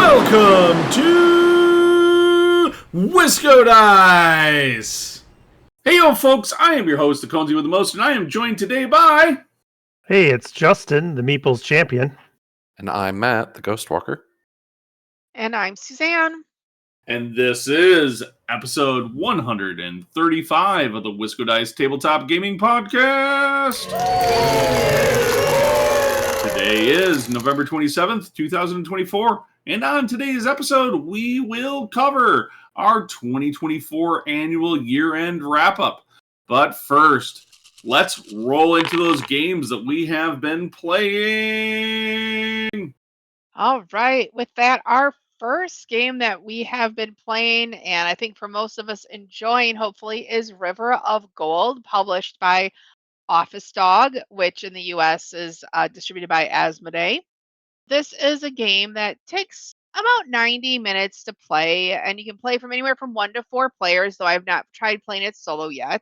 Welcome to WiscoDice! Hey yo folks, I am your host, the Conesy with the most, and I am joined today by... Hey, it's Justin, the Meeples champion. And I'm Matt, the Ghost Walker. And I'm Suzanne. And this is episode 135 of the WiscoDice Tabletop Gaming Podcast! Today is November 27th, 2024, and on today's episode, we will cover our 2024 annual year-end wrap-up. But first, let's roll into those games that we have been playing. All right. With that, our first game that we have been playing, and I think for most of us enjoying, hopefully, is River of Gold, published by Office Dog, which in the US is distributed by Asmodee. This is a game that takes about 90 minutes to play, and you can play from anywhere from 1 to 4 players, though I've not tried playing it solo yet.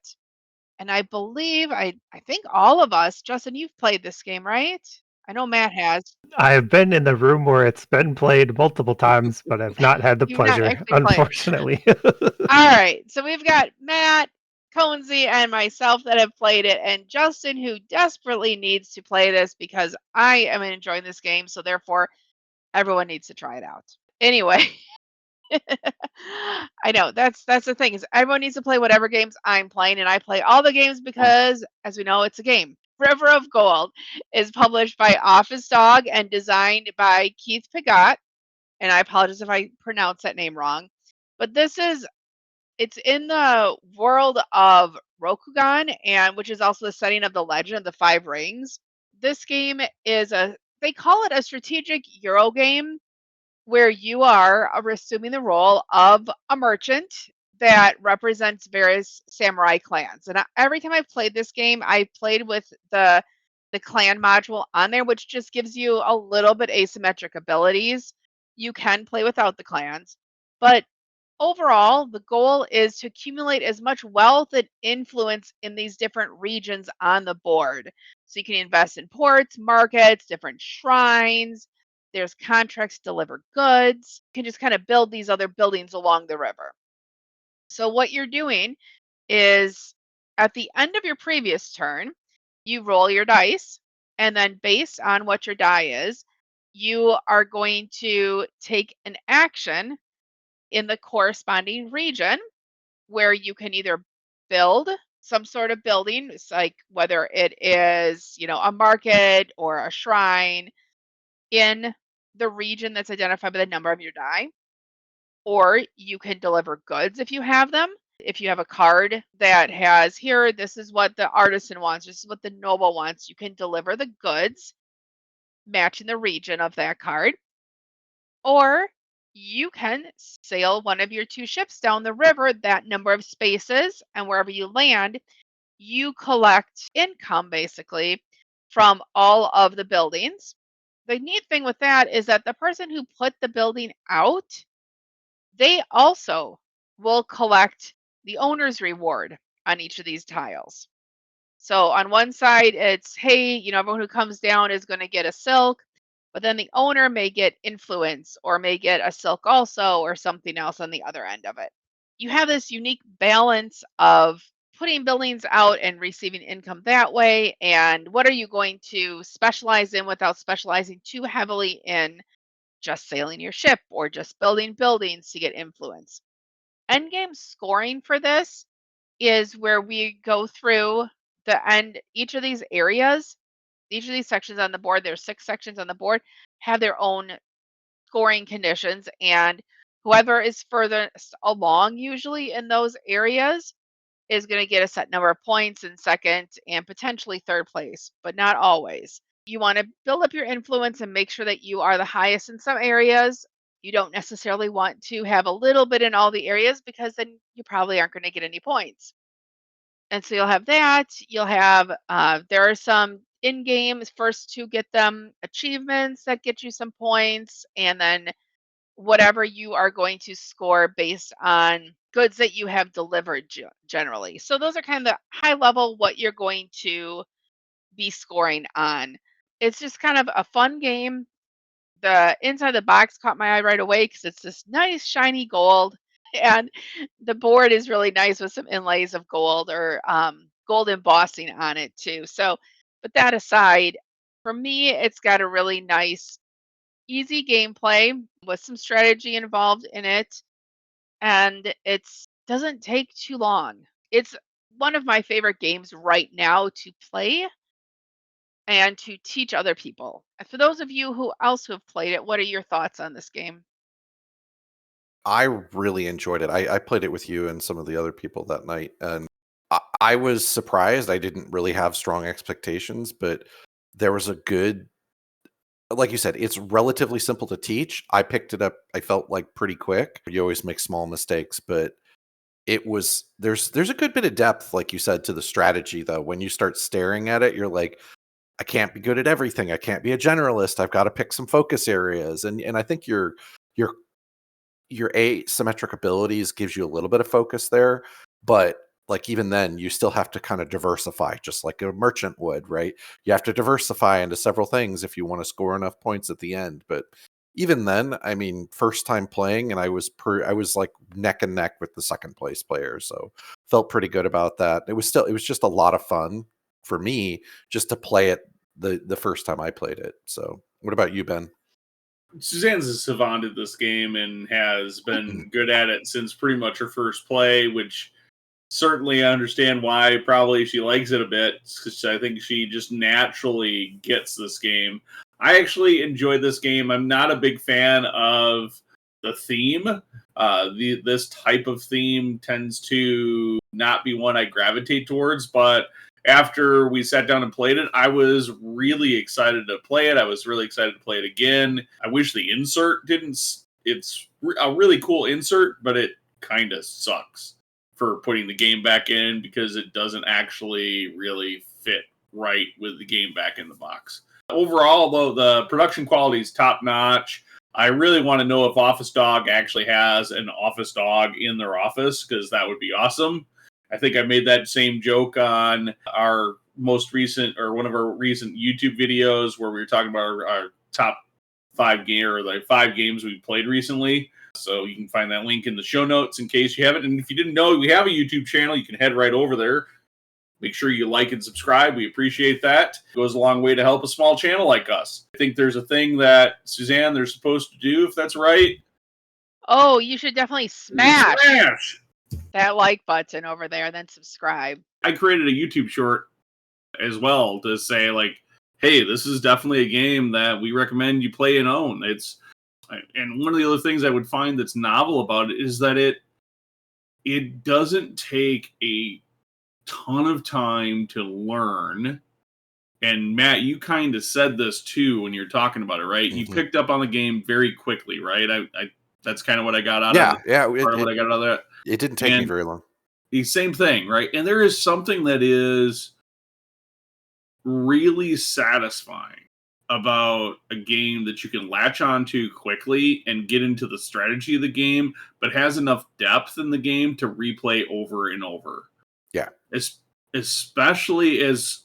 And I believe, I think all of us, Justin, you've played this game, right? I know Matt has. I've been in the room where it's been played multiple times, but I've not had the You've not pleasure, actually played. unfortunately. All right. So we've got Matt, Conesy, and myself that have played it, and Justin, who desperately needs to play this because I am enjoying this game. So therefore, everyone needs to try it out. Anyway. I know that's the thing is everyone needs to play whatever games I'm playing, and I play all the games because, as we know, it's a game. River of Gold is published by Office Dog and designed by Keith Pigot, and I apologize if I pronounce that name wrong. But it's in the world of Rokugan, and which is also the setting of the Legend of the Five Rings. This game is they call it a strategic Euro game, where you are assuming the role of a merchant that represents various samurai clans. And every time I've played this game, I played with the clan module on there, which just gives you a little bit asymmetric abilities. You can play without the clans, but overall, the goal is to accumulate as much wealth and influence in these different regions on the board. So you can invest in ports, markets, different shrines. There's contracts to deliver goods. You can just kind of build these other buildings along the river. So what you're doing is at the end of your previous turn, you roll your dice, and then based on what your die is, you are going to take an action in the corresponding region where you can either build some sort of building, it's like whether it is, a market or a shrine in the region that's identified by the number of your die, or you can deliver goods if you have them. If you have a card that has here, this is what the artisan wants, this is what the noble wants, you can deliver the goods matching the region of that card. Or you can sail one of your 2 ships down the river that number of spaces, and wherever you land, you collect income basically from all of the buildings. The neat thing with that is that the person who put the building out, they also will collect the owner's reward on each of these tiles. So on one side, it's, hey, everyone who comes down is going to get a silk, but then the owner may get influence or may get a silk also or something else on the other end of it. You have this unique balance of putting buildings out and receiving income that way, and what are you going to specialize in without specializing too heavily in just sailing your ship or just building buildings to get influence. Endgame scoring for this is where we go through each of these areas, each of these sections on the board, there's 6 sections on the board, have their own scoring conditions, and whoever is furthest along usually in those areas is going to get a set number of points in second and potentially third place, but not always. You want to build up your influence and make sure that you are the highest in some areas. You don't necessarily want to have a little bit in all the areas because then you probably aren't going to get any points. And so you'll have that. You'll have, there are some in-game first to get them achievements that get you some points, and then whatever you are going to score based on goods that you have delivered generally. So those are kind of the high level what you're going to be scoring on. It's just kind of a fun game. The inside of the box caught my eye right away because it's this nice shiny gold, and the board is really nice with some inlays of gold or gold embossing on it too. So, but that aside, for me, it's got a really nice, easy gameplay with some strategy involved in it, and it's doesn't take too long. It's one of my favorite games right now to play and to teach other people. And for those of you who also have played it, what are your thoughts on this game? I really enjoyed it. I played it with you and some of the other people that night, and I was surprised. I didn't really have strong expectations, but there was a good, like you said, it's relatively simple to teach. I picked it up, I felt like pretty quick. You always make small mistakes, but there's a good bit of depth, like you said, to the strategy though. When you start staring at it, you're like, I can't be good at everything. I can't be a generalist. I've got to pick some focus areas. And I think your your asymmetric abilities gives you a little bit of focus there, but like even then you still have to kind of diversify just like a merchant would, right? You have to diversify into several things if you want to score enough points at the end. But even then, I mean, first time playing, and I was like neck and neck with the second place player, so felt pretty good about that. It was just a lot of fun for me just to play it the first time I played it. So what about you, Ben? Suzanne's a savant at this game and has been good at it since pretty much her first play, which certainly I understand why probably she likes it a bit, because I think she just naturally gets this game. I actually enjoyed this game. I'm not a big fan of the theme. This type of theme tends to not be one I gravitate towards, but after we sat down and played it, I was really excited to play it. I was really excited to play it again. I wish the insert didn't. It's a really cool insert, but it kind of sucks for putting the game back in because it doesn't actually really fit right with the game back in the box. Overall, though, the production quality is top notch. I really want to know if Office Dog actually has an Office Dog in their office, because that would be awesome. I think I made that same joke on our most recent, or one of our recent YouTube videos where we were talking about our top 5 or like 5 games we played recently. So you can find that link in the show notes in case you haven't. And if you didn't know, we have a YouTube channel. You can head right over there. Make sure you like and subscribe. We appreciate that. It goes a long way to help a small channel like us. I think there's a thing that, Suzanne, they're supposed to do, if that's right. Oh, you should definitely smash Smash! that like button over there and then subscribe. I created a YouTube short as well to say, like, hey, this is definitely a game that we recommend you play and own. And one of the other things I would find that's novel about it is that it doesn't take a ton of time to learn. And Matt, you kind of said this too when you're talking about it, right? Mm-hmm. You picked up on the game very quickly, right? I that's kind of what I got out of it. Yeah, part of what I got out of that. It didn't take me very long. The same thing, right? And there is something that is really satisfying about a game that you can latch onto quickly and get into the strategy of the game, but has enough depth in the game to replay over and over. Yeah. Especially as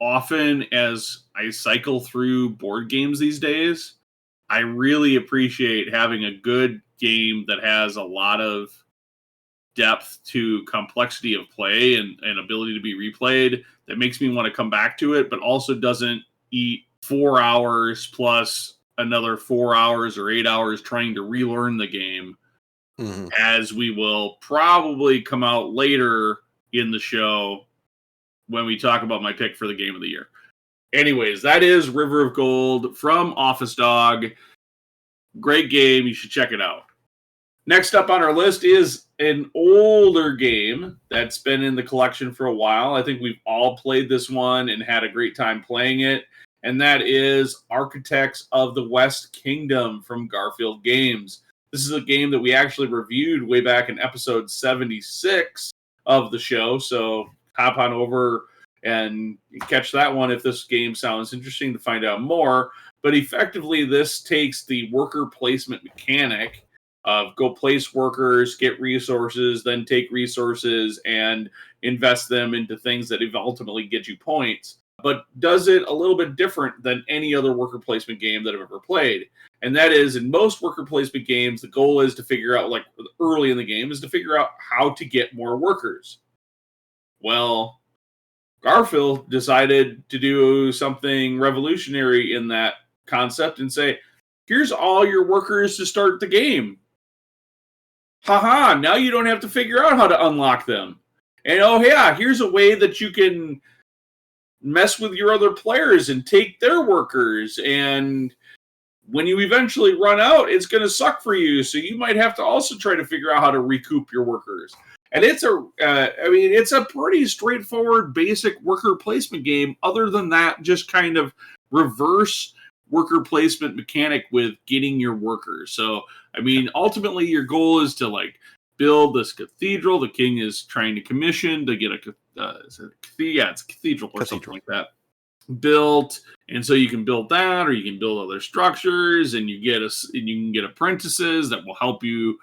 often as I cycle through board games these days, I really appreciate having a good game that has a lot of depth to complexity of play and ability to be replayed that makes me want to come back to it, but also doesn't eat 4 hours plus another 4 hours or 8 hours trying to relearn the game, as we will probably come out later in the show when we talk about my pick for the game of the year. Anyways, that is River of Gold from Office Dog. Great game. You should check it out. Next up on our list is an older game that's been in the collection for a while. I think we've all played this one and had a great time playing it. And that is Architects of the West Kingdom from Garphill Games. This is a game that we actually reviewed way back in episode 76 of the show. So hop on over and catch that one if this game sounds interesting to find out more. But effectively, this takes the worker placement mechanic of go place workers, get resources, then take resources and invest them into things that ultimately get you points. but does it a little bit different than any other worker placement game that I've ever played. And that is, in most worker placement games, the goal is to figure out, like early in the game, is to figure out how to get more workers. Well, Garphill decided to do something revolutionary in that concept and say, here's all your workers to start the game. Haha, now you don't have to figure out how to unlock them. And oh yeah, here's a way that you can mess with your other players and take their workers, and when you eventually run out, it's going to suck for you, so you might have to also try to figure out how to recoup your workers. And it's a pretty straightforward, basic worker placement game. Other than that, just kind of reverse worker placement mechanic with getting your workers. So, I mean, ultimately, your goal is to like build this cathedral. The king is trying to commission to get it's a cathedral or something like that built, and so you can build that, or you can build other structures, and you can get apprentices that will help you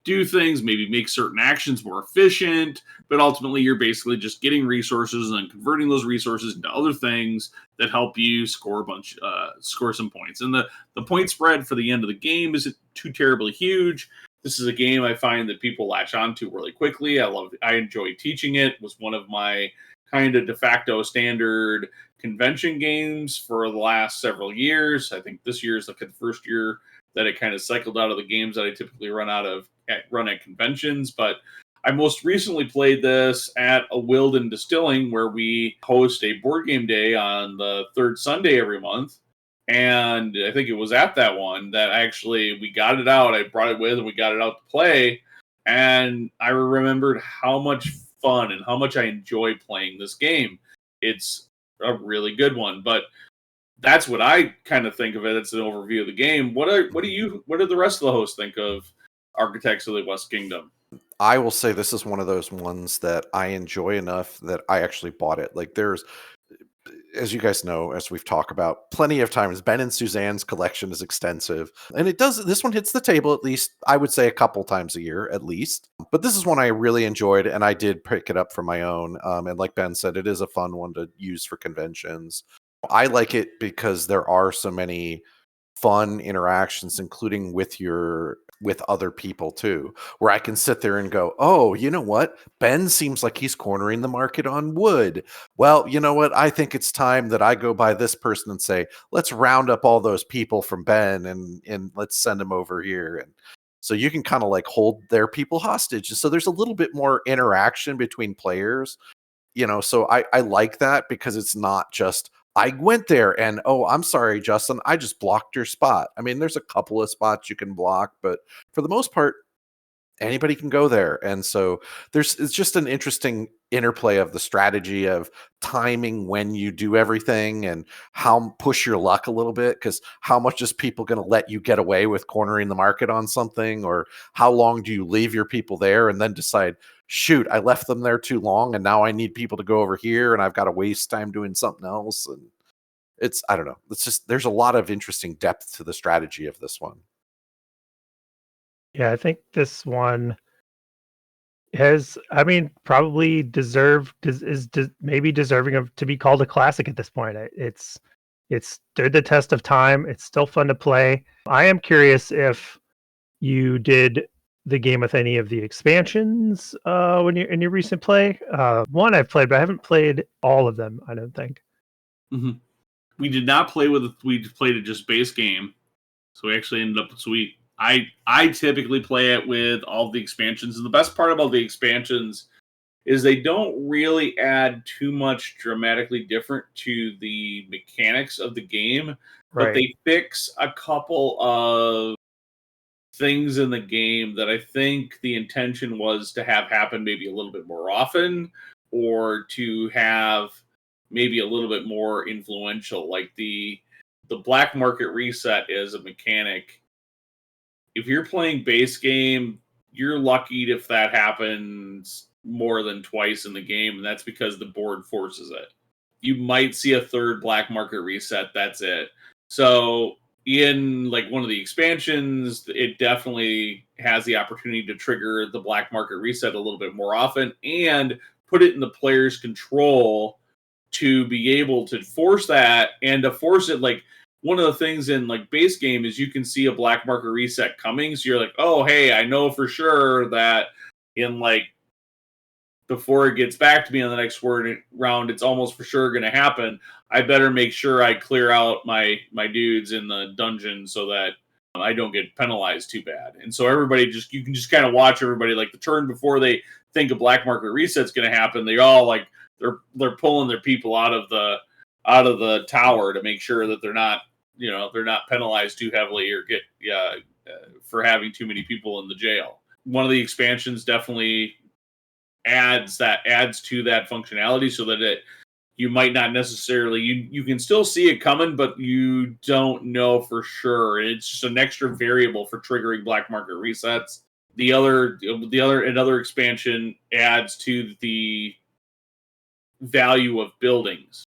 do things, maybe make certain actions more efficient, but ultimately you're basically just getting resources and then converting those resources into other things that help you score some points. And the point spread for the end of the game isn't too terribly huge. This is a game I find that people latch onto really quickly. I enjoy teaching it. It was one of my kind of de facto standard convention games for the last several years. I think this year is like the first year that it kind of cycled out of the games that I typically run at conventions. But I most recently played this at a Wilden Distilling, where we host a board game day on the third Sunday every month. And I think it was at that one that we got it out. I brought it with and we got it out to play. And I remembered how much fun and how much I enjoy playing this game. It's a really good one. But that's what I kind of think of it. It's an overview of the game. What do the rest of the hosts think of Architects of the West Kingdom? I will say this is one of those ones that I enjoy enough that I actually bought it. Like, there's, as you guys know, as we've talked about plenty of times, Ben and Suzanne's collection is extensive, and this one hits the table at least, I would say, a couple times a year at least. But this is one I really enjoyed, and I did pick it up for my own. And like Ben said, it is a fun one to use for conventions. I like it because there are so many fun interactions, including with other people too, where I can sit there and go, oh, you know what? Ben seems like he's cornering the market on wood. Well, you know what? I think it's time that I go by this person and say, let's round up all those people from Ben and let's send them over here. And so you can kind of like hold their people hostage. And so there's a little bit more interaction between players, so I like that, because it's not just, I went there and, oh, I'm sorry, Justin, I just blocked your spot. I mean, there's a couple of spots you can block, but for the most part, anybody can go there. And so it's just an interesting interplay of the strategy of timing when you do everything and how push your luck a little bit, because how much is people going to let you get away with cornering the market on something, or how long do you leave your people there and then decide, shoot, I left them there too long and now I need people to go over here and I've got to waste time doing something else. And I don't know. It's just, there's a lot of interesting depth to the strategy of this one. Yeah, I think this one has, probably is maybe deserving of to be called a classic at this point. It's stood the test of time. It's still fun to play. I am curious if you did the game with any of the expansions when you in your recent play. One I've played, but I haven't played all of them, I don't think. Mm-hmm. We did not play we played a just base game, so we actually ended up sweet. I typically play it with all the expansions, and the best part about the expansions is they don't really add too much dramatically different to the mechanics of the game, but they fix a couple of things in the game that I think the intention was to have happen maybe a little bit more often, or to have maybe a little bit more influential. Like the black market reset is a mechanic. If you're playing base game, you're lucky if that happens more than twice in the game, and that's because the board forces it. You might see a third black market reset, that's it. So in like one of the expansions, it definitely has the opportunity to trigger the black market reset a little bit more often and put it in the player's control to be able to force that and to force it. Like, one of the things in like base game is you can see a black market reset coming. So you're like, oh, hey, I know for sure that in like before it gets back to me on the next round, it's almost for sure going to happen. I better make sure I clear out my dudes in the dungeon so that I don't get penalized too bad. And so you can just kind of watch everybody like the turn before they think a black market reset's going to happen. They all like they're pulling their people out of the tower to make sure that they're not penalized too heavily or get for having too many people in the jail. One of the expansions definitely adds to that functionality so that you might not necessarily you can still see it coming, but you don't know for sure. It's just an extra variable for triggering black market resets. Another expansion adds to the value of buildings,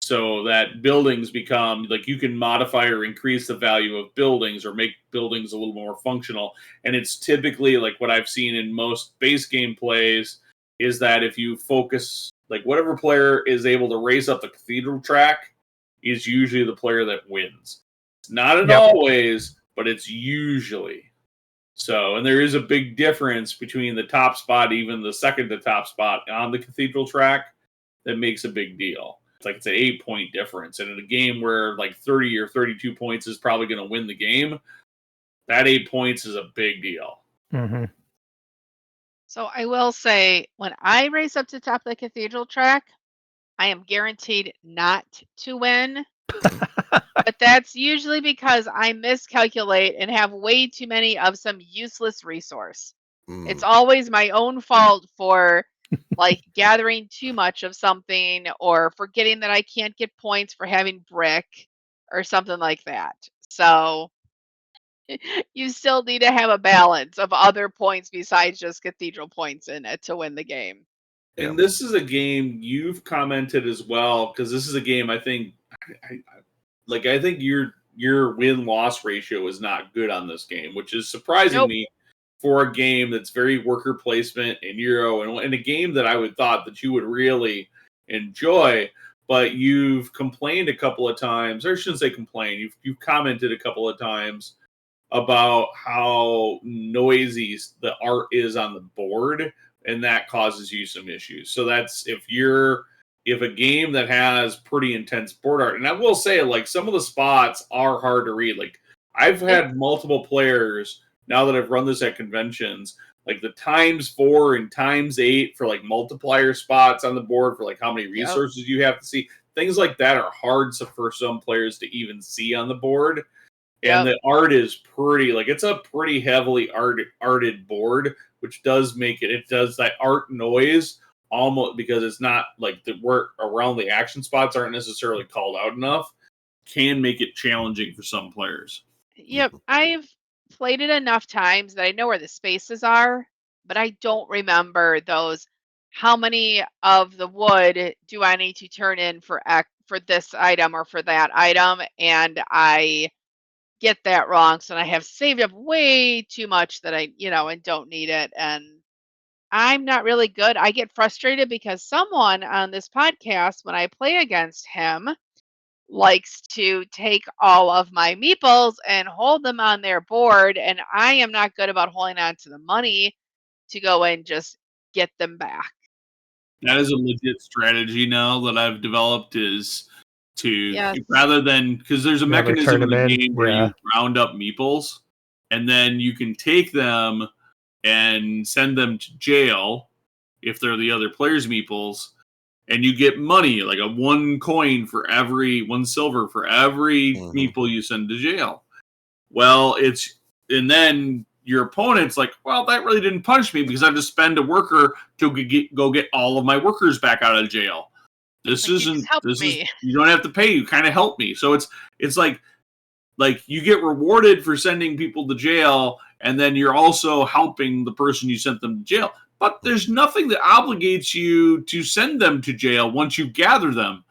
so that buildings become like you can modify or increase the value of buildings or make buildings a little more functional. And it's typically like what I've seen in most base game plays is that if you focus, like whatever player is able to race up the cathedral track is usually the player that wins. It's not always, but it's usually. So, and there is a big difference between the top spot, even the second to top spot on the cathedral track, that makes a big deal. It's an 8-point difference. And in a game where like 30 or 32 points is probably going to win the game, that 8 points is a big deal. Mm-hmm. So I will say, when I race up to the top of the cathedral track, I am guaranteed not to win. But that's usually because I miscalculate and have way too many of some useless resource. It's always my own fault for like gathering too much of something or forgetting that I can't get points for having brick or something like that. So you still need to have a balance of other points besides just cathedral points in it to win the game. And this is a game you've commented as well, because this is a game I think your win-loss ratio is not good on this game, which is surprising me for a game that's very worker placement and Euro, and a game that I would thought that you would really enjoy. But you've complained a couple of times, or I shouldn't say complain, you've commented a couple of times about how noisy the art is on the board, and that causes you some issues. So that's if a game that has pretty intense board art, and I will say, like, some of the spots are hard to read. Like, I've had multiple players now that I've run this at conventions, like the ×4 and ×8 for like multiplier spots on the board for like how many resources you have to see. Things like that are hard for some players to even see on the board. And the art is pretty, like, it's a pretty heavily arted board, which does make it does that art noise almost, because it's not like the work around the action spots aren't necessarily called out enough, can make it challenging for some players. Yep. I've played it enough times that I know where the spaces are, but I don't remember those. How many of the wood do I need to turn in for this item or for that item? And I get that wrong. So I have saved up way too much that I, and don't need it. And I'm not really good. I get frustrated because someone on this podcast, when I play against him, likes to take all of my meeples and hold them on their board. And I am not good about holding on to the money to go and just get them back. That is a legit strategy now that I've developed, is to rather than, because there's a mechanism in the game where you round up meeples and then you can take them and send them to jail if they're the other player's meeples, and you get money, like a 1 coin for one silver for every meeple you send to jail. Well, and then your opponent's like, well, that really didn't punish me because I just spend a worker to go get all of my workers back out of jail. This isn't. You don't have to pay. You kind of help me. So it's like you get rewarded for sending people to jail, and then you're also helping the person you sent them to jail. But there's nothing that obligates you to send them to jail once you gather them.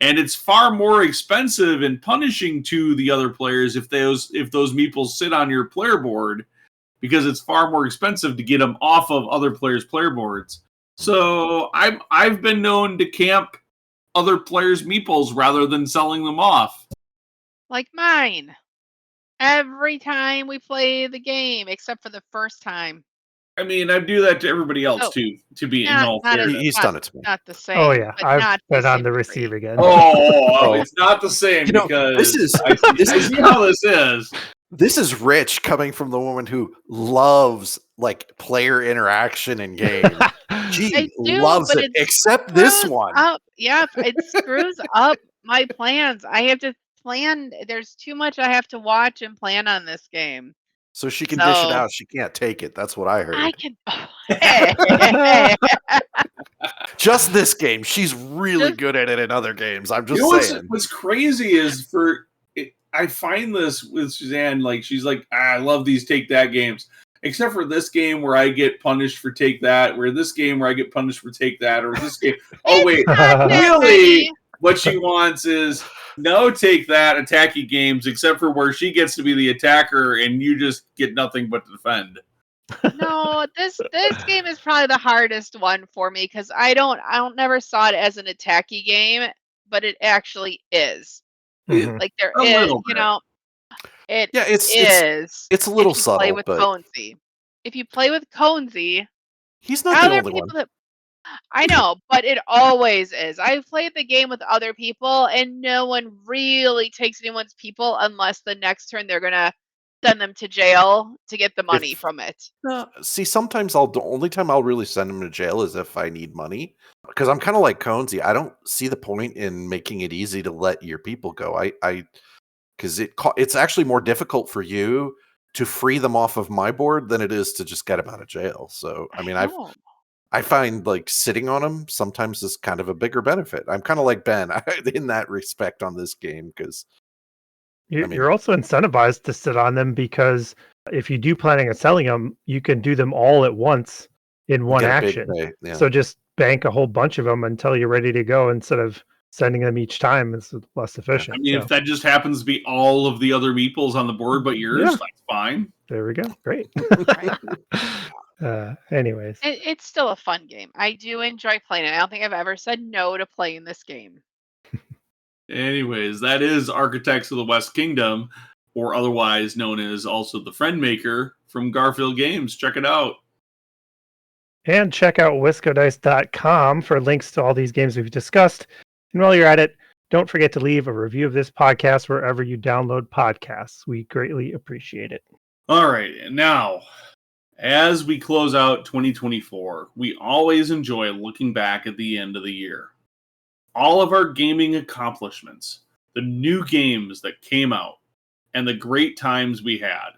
And it's far more expensive and punishing to the other players if those meeples sit on your player board, because it's far more expensive to get them off of other players' player boards. So I've been known to camp other players' meeples rather than selling them off. Like mine. Every time we play the game, except for the first time. I mean, I do that to everybody else Oh, too, to be in Not, all not, fairness. He's done it to me. not the same. Oh yeah, but I've not been the on same the degree. receiving end. Oh, it's not the same You know, because this is- I see how this is. This is rich coming from the woman who loves like player interaction in games. I She do, loves but it, it except this screws one. up. Yep, it screws up my plans. I have to plan. There's too much I have to watch and plan on this game. So she can dish it So out. She can't take it. That's what I heard. I can. Hey, Just this game. She's really Just- good at it in other games. I'm You just know saying. what's crazy is I find this with Suzanne, like she's like, I love these take that games. Except for this game where I get punished for take that, or this game where I get punished for take that, or this game. Oh wait, not that really? many. What she wants is no take that attacky games, except for where she gets to be the attacker and you just get nothing but to defend. No, this game is probably the hardest one for me because I don't never saw it as an attacky game, but it actually is. Mhm. Like there A is, little you bit. know, it Yeah, is. it's a little if you play subtle, with but Conesy. If you play with Conesy, he's not the other only people one. that I know, but it always is. I've played the game with other people, and no one really takes anyone's people unless the next turn they're gonna send them to jail to get the money If- from it. See, sometimes the only time I'll really send him to jail is if I need money. Because I'm kind of like Conesy. I don't see the point in making it easy to let your people go. Because it's actually more difficult for you to free them off of my board than it is to just get them out of jail. So I mean, know. I find like sitting on them sometimes is kind of a bigger benefit. I'm kind of like Ben in that respect on this game because You're also incentivized to sit on them because if you do planning on selling them, you can do them all at once in one get a big action. pay. Yeah. So just bank a whole bunch of them until you're ready to go instead of sending them each time. It's less efficient. I mean, So, if that just happens to be all of the other meeples on the board but yours, Yeah. that's fine. there we go. Great. Right. Anyways, It's still a fun game. I do enjoy playing it. I don't think I've ever said no to playing this game. Anyways, that is Architects of the West Kingdom, or otherwise known as also the Friend Maker from Garphill Games. Check it out. and check out WiscoDice.com for links to all these games we've discussed. And while you're at it, don't forget to leave a review of this podcast wherever you download podcasts. We greatly appreciate it. All right, and now, as we close out 2024, we always enjoy looking back at the end of the year. All of our gaming accomplishments, the new games that came out, and the great times we had.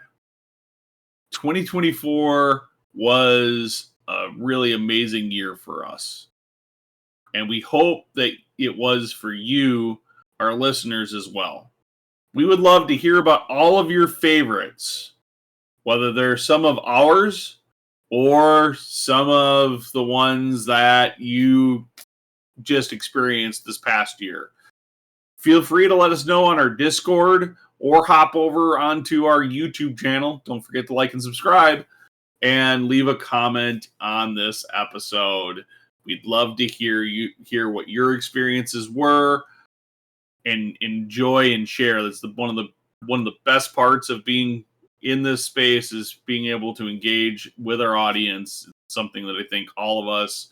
2024 was a really amazing year for us. And we hope that it was for you, our listeners, as well. We would love to hear about all of your favorites, whether they're some of ours or some of the ones that you just experienced this past year. Feel free to let us know on our Discord or hop over onto our YouTube channel. Don't forget to like and subscribe and leave a comment on this episode. We'd love to hear what your experiences were and enjoy and share. That's one of the best parts of being in this space is being able to engage with our audience. It's something that I think all of us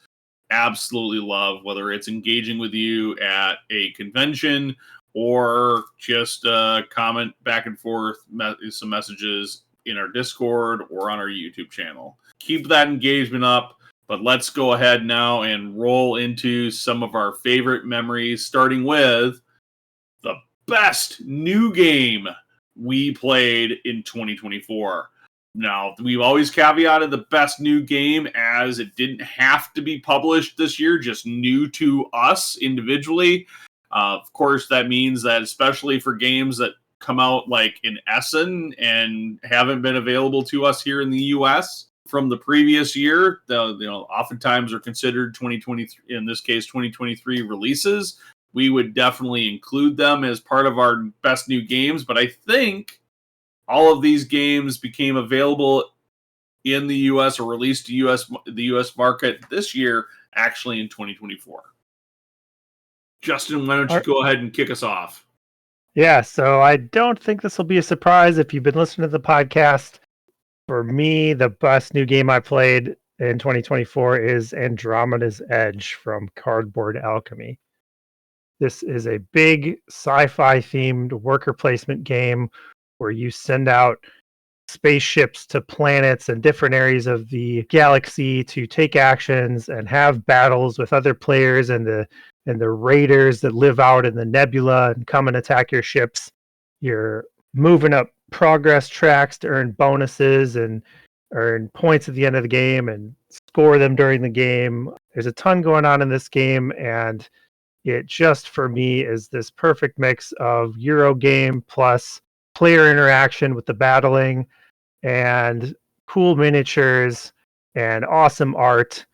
absolutely love, whether it's engaging with you at a convention or just comment back and forth, some messages in our Discord or on our YouTube channel. Keep that engagement up, but let's go ahead now and roll into some of our favorite memories, starting with the best new game we played in 2024. Now, we've always caveated the best new game as it didn't have to be published this year, just new to us individually. Of course, that means that especially for games that come out like in Essen and haven't been available to us here in the US from the previous year, oftentimes are considered 2023, in this case 2023 releases. We would definitely include them as part of our best new games, but I think all of these games became available in the U.S. or released to the U.S. market this year, actually in 2024. Justin, why don't you go ahead and kick us off? Yeah, so I don't think this will be a surprise if you've been listening to the podcast. For me, the best new game I played in 2024 is Andromeda's Edge from Cardboard Alchemy. This is a big sci-fi themed worker placement game where you send out spaceships to planets and different areas of the galaxy to take actions and have battles with other players and the raiders that live out in the nebula and come and attack your ships. You're moving up progress tracks to earn bonuses and earn points at the end of the game and score them during the game. There's a ton going on in this game, and it just, for me, is this perfect mix of Euro game plus player interaction with the battling and cool miniatures and awesome art,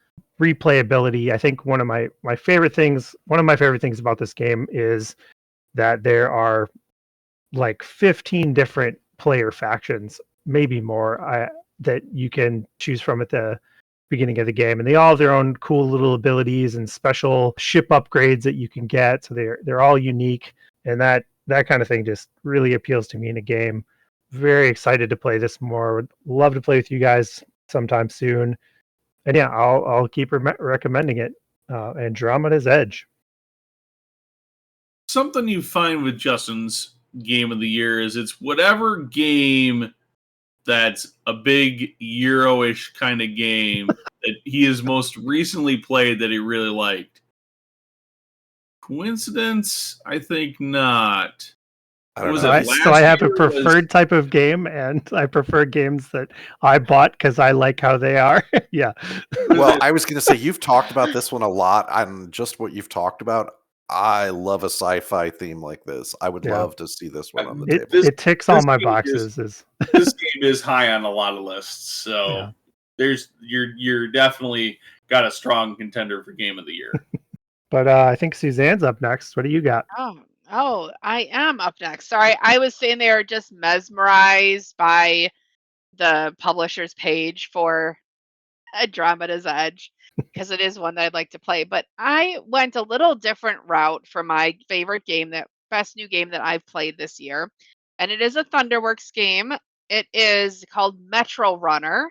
replayability. I think one of my favorite things about this game is that there are like 15 different player factions, maybe more, that you can choose from at the beginning of the game, and they all have their own cool little abilities and special ship upgrades that you can get. So they're all unique, and that kind of thing just really appeals to me in a game. Very excited to play this more. Would love to play with you guys sometime soon. And yeah, I'll keep recommending it. Andromeda's Edge. Something you find with Justin's game of the year is it's whatever game that's a big Euro-ish kind of game that he has most recently played that he really liked. Coincidence? I think not. I don't Was know. it So I have a year was- preferred type of game, and I prefer games that I bought because I like how they are. Yeah. Well, I was going to say, you've talked about this one a lot, and just what you've talked about, I love a sci-fi theme like this. I would love to see this one on the table. It ticks all my game boxes. This game is high on a lot of lists, so you're definitely got a strong contender for game of the year. But I think Suzanne's up next. What do you got? Oh, I am up next. Sorry, I was sitting there just mesmerized by the publisher's page for Andromeda's Edge because it is one that I'd like to play. But I went a little different route for my favorite game, that best new game that I've played this year. And it is a Thunderworks game. It is called Metro Runner.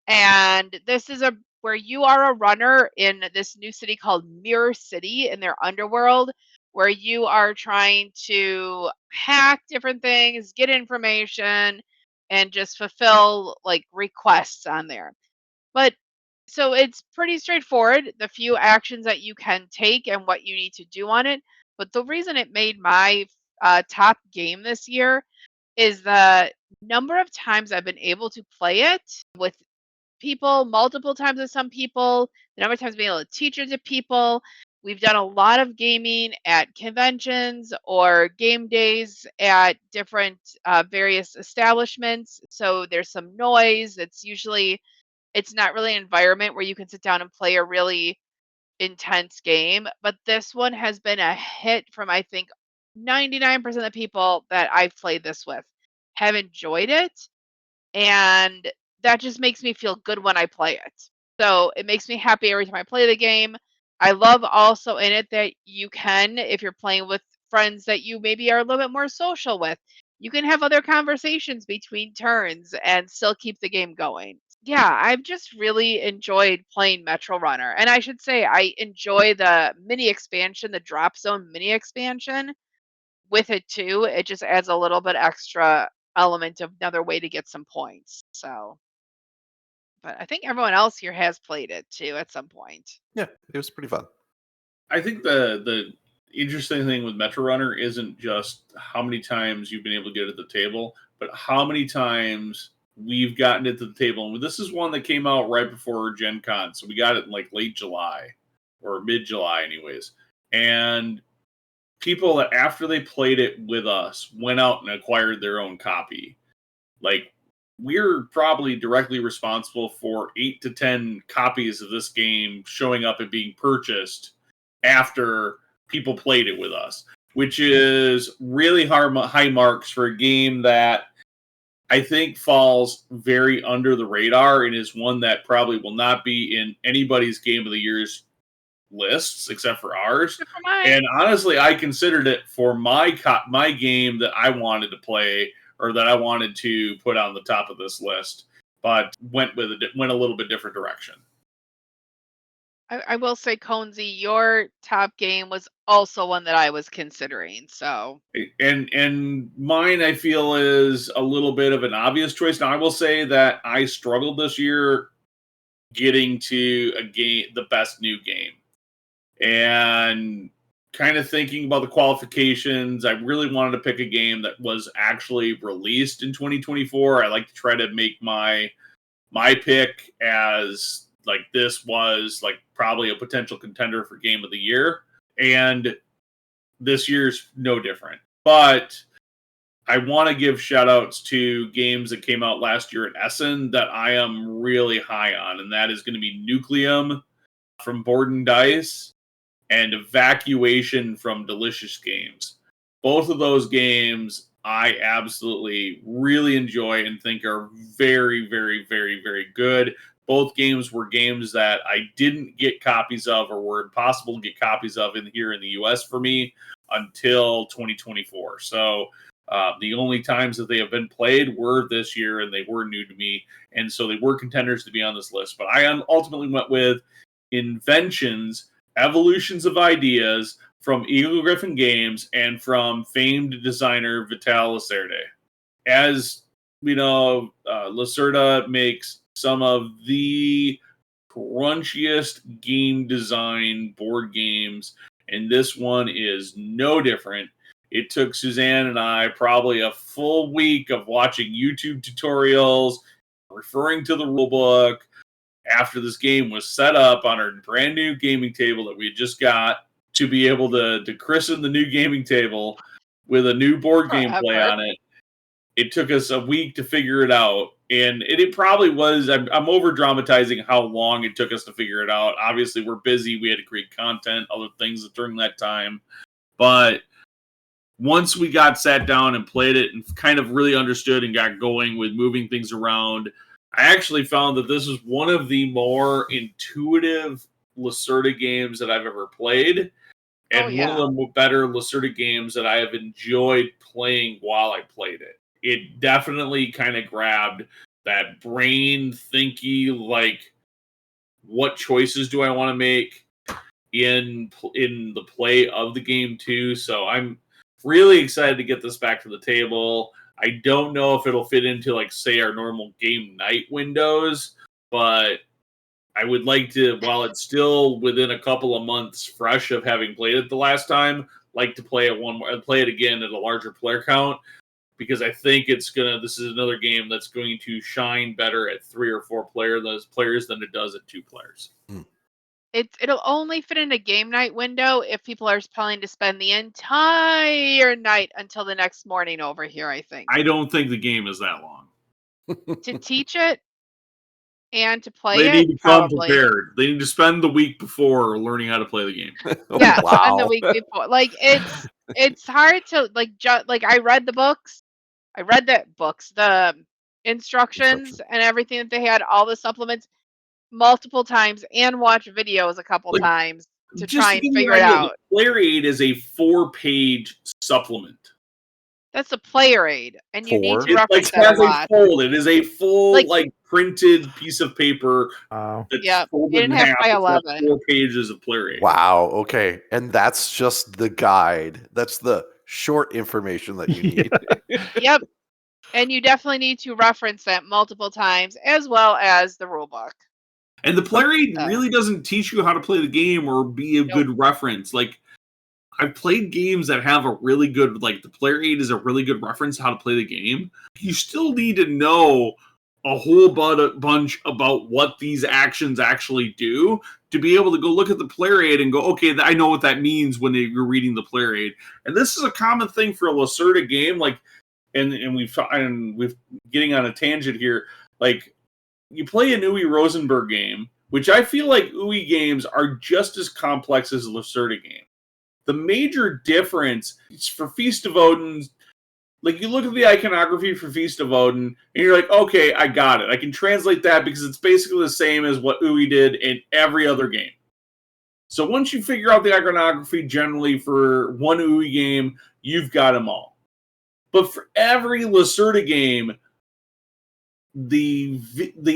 And this is where you are a runner in this new city called Mirror City in their underworld, where you are trying to hack different things, get information, and just fulfill like requests on there. But so it's pretty straightforward, the few actions that you can take and what you need to do on it. But the reason it made my top game this year is the number of times I've been able to play it with people, multiple times with some people, the number of times being able to teach it to people. We've done a lot of gaming at conventions or game days at different various establishments. So there's some noise. It's not really an environment where you can sit down and play a really intense game. But this one has been a hit from, I think, 99% of the people that I've played this with have enjoyed it. And that just makes me feel good when I play it. So it makes me happy every time I play the game. I love also in it that you can, if you're playing with friends that you maybe are a little bit more social with, you can have other conversations between turns and still keep the game going. Yeah, I've just really enjoyed playing Metro Runner. And I should say, I enjoy the mini expansion, the Drop Zone mini expansion with it too. It just adds a little bit extra element of another way to get some points. So, but I think everyone else here has played it too at some point. Yeah, it was pretty fun. I think the interesting thing with Metro Runner isn't just how many times you've been able to get at the table, but how many times we've gotten it to the table. And this is one that came out right before Gen Con, so we got it in like late July or mid-July anyways. And people that after they played it with us went out and acquired their own copy. Like, we're probably directly responsible for 8 to 10 copies of this game showing up and being purchased after people played it with us, which is really high marks for a game that I think falls very under the radar and is one that probably will not be in anybody's game of the year's lists except for ours. Good for mine. And honestly, I considered it for my game that I wanted to play or that I wanted to put on the top of this list, but went a little bit different direction. I will say, Conesy, your top game was also one that I was considering. So, And mine, I feel, is a little bit of an obvious choice. Now, I will say that I struggled this year getting to the best new game, and kind of thinking about the qualifications. I really wanted to pick a game that was actually released in 2024. I like to try to make my pick as like this was like probably a potential contender for game of the year, and this year's no different. But I want to give shout outs to games that came out last year at Essen that I am really high on, and that is going to be Nucleum from WiscoDice and Evacuation from Delicious Games. Both of those games I absolutely really enjoy and think are very, very, very, very good. Both games were games that I didn't get copies of or were impossible to get copies of here in the US for me until 2024. So the only times that they have been played were this year, and they were new to me. And so they were contenders to be on this list. But I ultimately went with Inventions, Evolutions of Ideas from Eagle Griffin Games and from famed designer Vital Lacerda. As we know, Lacerda makes some of the crunchiest game design board games, and this one is no different. It took Suzanne and I probably a full week of watching YouTube tutorials, referring to the rulebook, after this game was set up on our brand new gaming table that we had just got, to be able to christen the new gaming table with a new board gameplay on it. It took us a week to figure it out. And it probably was, I'm over dramatizing how long it took us to figure it out. Obviously, we're busy. We had to create content, other things during that time. But once we sat down and played it and kind of really understood and got going with moving things around, I actually found that this is one of the more intuitive Lacerda games that I've ever played. And one of the better Lacerda games that I have enjoyed playing while I played it. It definitely kind of grabbed that brain thinky, like, what choices do I want to make in the play of the game too. So I'm really excited to get this back to the table. I don't know if it'll fit into, like, say, our normal game night windows, but I would like to, while it's still within a couple of months fresh of having played it the last time, like to play it again at a larger player count, because I think this is another game that's going to shine better at 3 or 4 players than it does at 2 players. It'll only fit in a game night window if people are planning to spend the entire night until the next morning over here, I think. I don't think the game is that long. To teach it and to play They it, need to come probably. prepared. They need to spend the week before learning how to play the game. Yeah, Wow. spend the week before. Like, it's hard to, like, I read the books. I read the books, the instructions and everything that they had, all the supplements, multiple times, and watch videos a couple times to try and figure it out. The Player Aid is a 4-page supplement. That's a player aid, and you need to It reference that a lot. It is a full printed piece of paper that's folded in half. By 11. 4 pages of player aid. Wow. Okay, and that's just the guide. That's the short information that you need. Yep. And you definitely need to reference that multiple times, as well as the rule book. And the player aid really doesn't teach you how to play the game or be a good reference. Like, I've played games that have a really good, like, the player aid is a really good reference how to play the game. You still need to know a whole bunch about what these actions actually do to be able to go look at the player aid and go, okay, I know what that means when you're reading the player aid. And this is a common thing for a Lacerda game, like, and we've getting on a tangent here. Like, you play an Uwe Rosenberg game, which I feel like Uwe games are just as complex as a Lacerda game. The major difference is for Feast of Odin. Like, you look at the iconography for Feast of Odin, and you're like, okay, I got it. I can translate that because it's basically the same as what Uwe did in every other game. So once you figure out the iconography generally for one UI game, you've got them all. But for every Lacerda game, the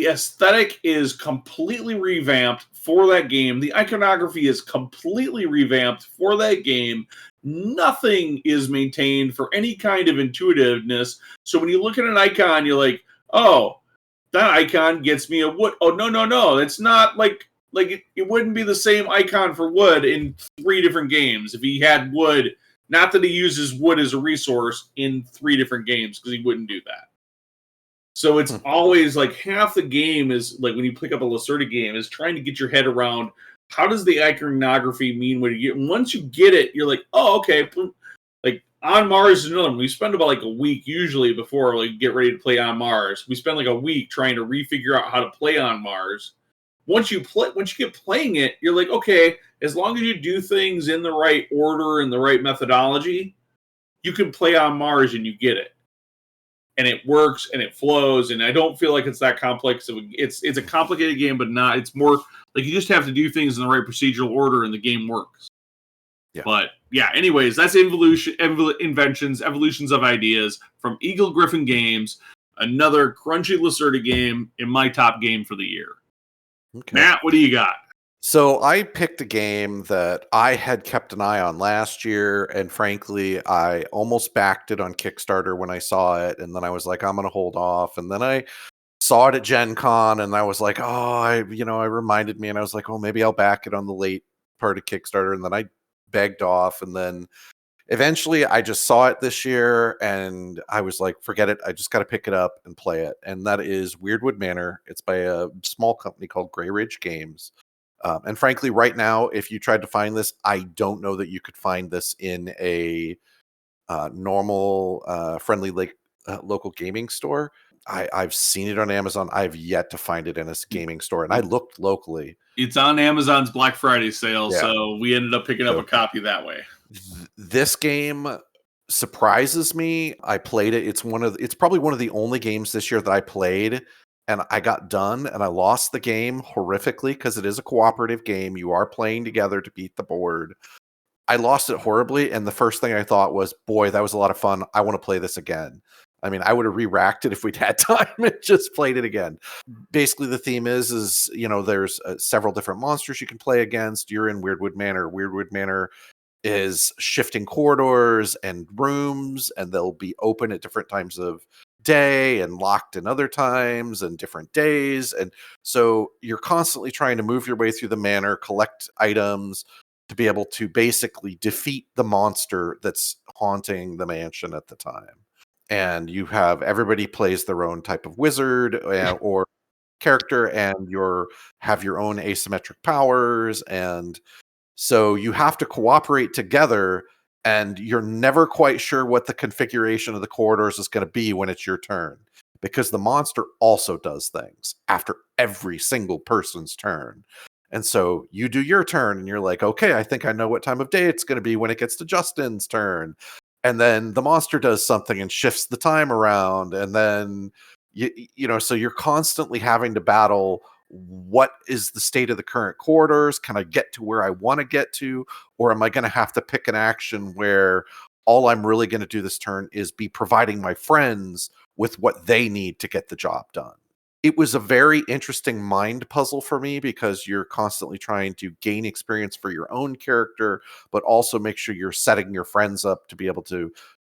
aesthetic is completely revamped for that game. The iconography is completely revamped for that game. Nothing is maintained for any kind of intuitiveness. So when you look at an icon, you're like, oh, that icon gets me a wood. Oh, no. It's not like it wouldn't be the same icon for wood in 3 different games if he had wood. Not that he uses wood as a resource in 3 different games, because he wouldn't do that. So it's always like half the game is like when you pick up a Lacerda game is trying to get your head around how does the iconography mean when you get. And once you get it, you're like, oh, okay. Like On Mars is another one. We spend about like a week usually before like get ready to play On Mars. We spend like a week trying to refigure out how to play On Mars. Once you get playing it, you're like, okay, as long as you do things in the right order and the right methodology, you can play On Mars and you get it. And it works and it flows, and I don't feel like it's that complex. It's a complicated game, but not. It's more like you just have to do things in the right procedural order, and the game works. Yeah. But yeah, anyways, that's evolutions of ideas from Eagle Griffin Games. Another crunchy Lacerda game in my top game for the year. Okay. Matt, what do you got? So I picked a game that I had kept an eye on last year, and frankly, I almost backed it on Kickstarter when I saw it, and then I was like, I'm going to hold off, and then I saw it at Gen Con, and I was like, it reminded me, and I was like, oh, maybe I'll back it on the late part of Kickstarter, and then I begged off, and then eventually I just saw it this year, and I was like, forget it, I just got to pick it up and play it, and that is Weirdwood Manor. It's by a small company called Grey Ridge Games. And frankly, right now, if you tried to find this, I don't know that you could find this in a normal, friendly local gaming store. I've seen it on Amazon. I've yet to find it in a gaming store, and I looked locally. It's on Amazon's Black Friday sale, so we ended up picking up a copy that way. This game surprises me. I played it. It's probably one of the only games this year that I played. And I got done, and I lost the game horrifically because it is a cooperative game. You are playing together to beat the board. I lost it horribly, and the first thing I thought was, boy, that was a lot of fun. I want to play this again. I mean, I would have re-racked it if we'd had time and just played it again. Basically, the theme is there's several different monsters you can play against. You're in Weirdwood Manor. Weirdwood Manor is shifting corridors and rooms, and they'll be open at different times of day and locked in other times and different days, and so you're constantly trying to move your way through the manor, collect items to be able to basically defeat the monster that's haunting the mansion at the time. And you have everybody plays their own type of wizard or character, and have your own asymmetric powers, and so you have to cooperate together. And you're never quite sure what the configuration of the corridors is going to be when it's your turn, because the monster also does things after every single person's turn. And so you do your turn, and you're like, okay, I think I know what time of day it's going to be when it gets to Justin's turn. And then the monster does something and shifts the time around. And then, so you're constantly having to battle what is the state of the current corridors? Can I get to where I want to get to? Or am I going to have to pick an action where all I'm really going to do this turn is be providing my friends with what they need to get the job done? It was a very interesting mind puzzle for me, because you're constantly trying to gain experience for your own character, but also make sure you're setting your friends up to be able to,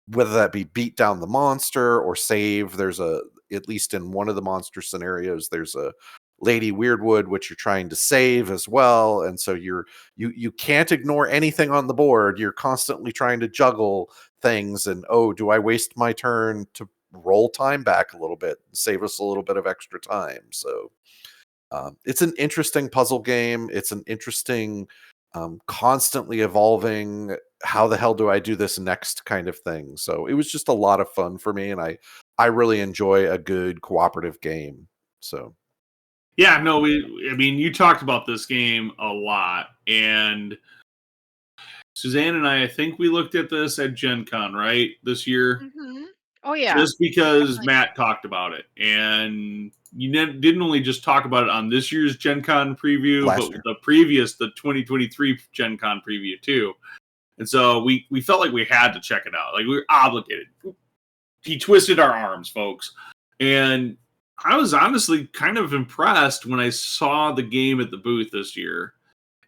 whether that be beat down the monster or save. At least in one of the monster scenarios, there's a Lady Weirdwood, which you're trying to save as well. And so you can't ignore anything on the board. You're constantly trying to juggle things, and do I waste my turn to roll time back a little bit and save us a little bit of extra time? So it's an interesting puzzle game. It's an interesting, constantly evolving, how the hell do I do this next kind of thing. So it was just a lot of fun for me, and I really enjoy a good cooperative game. So yeah, no, you talked about this game a lot, and Suzanne and I think we looked at this at Gen Con, right, this year? Mm-hmm. Oh yeah. just because Definitely. Matt talked about it, and you didn't only just talk about it on this year's Gen Con preview, Last but year. the previous, the 2023 Gen Con preview too. And so we felt like we had to check it out. Like we were obligated. He twisted our arms, folks. And I was honestly kind of impressed when I saw the game at the booth this year.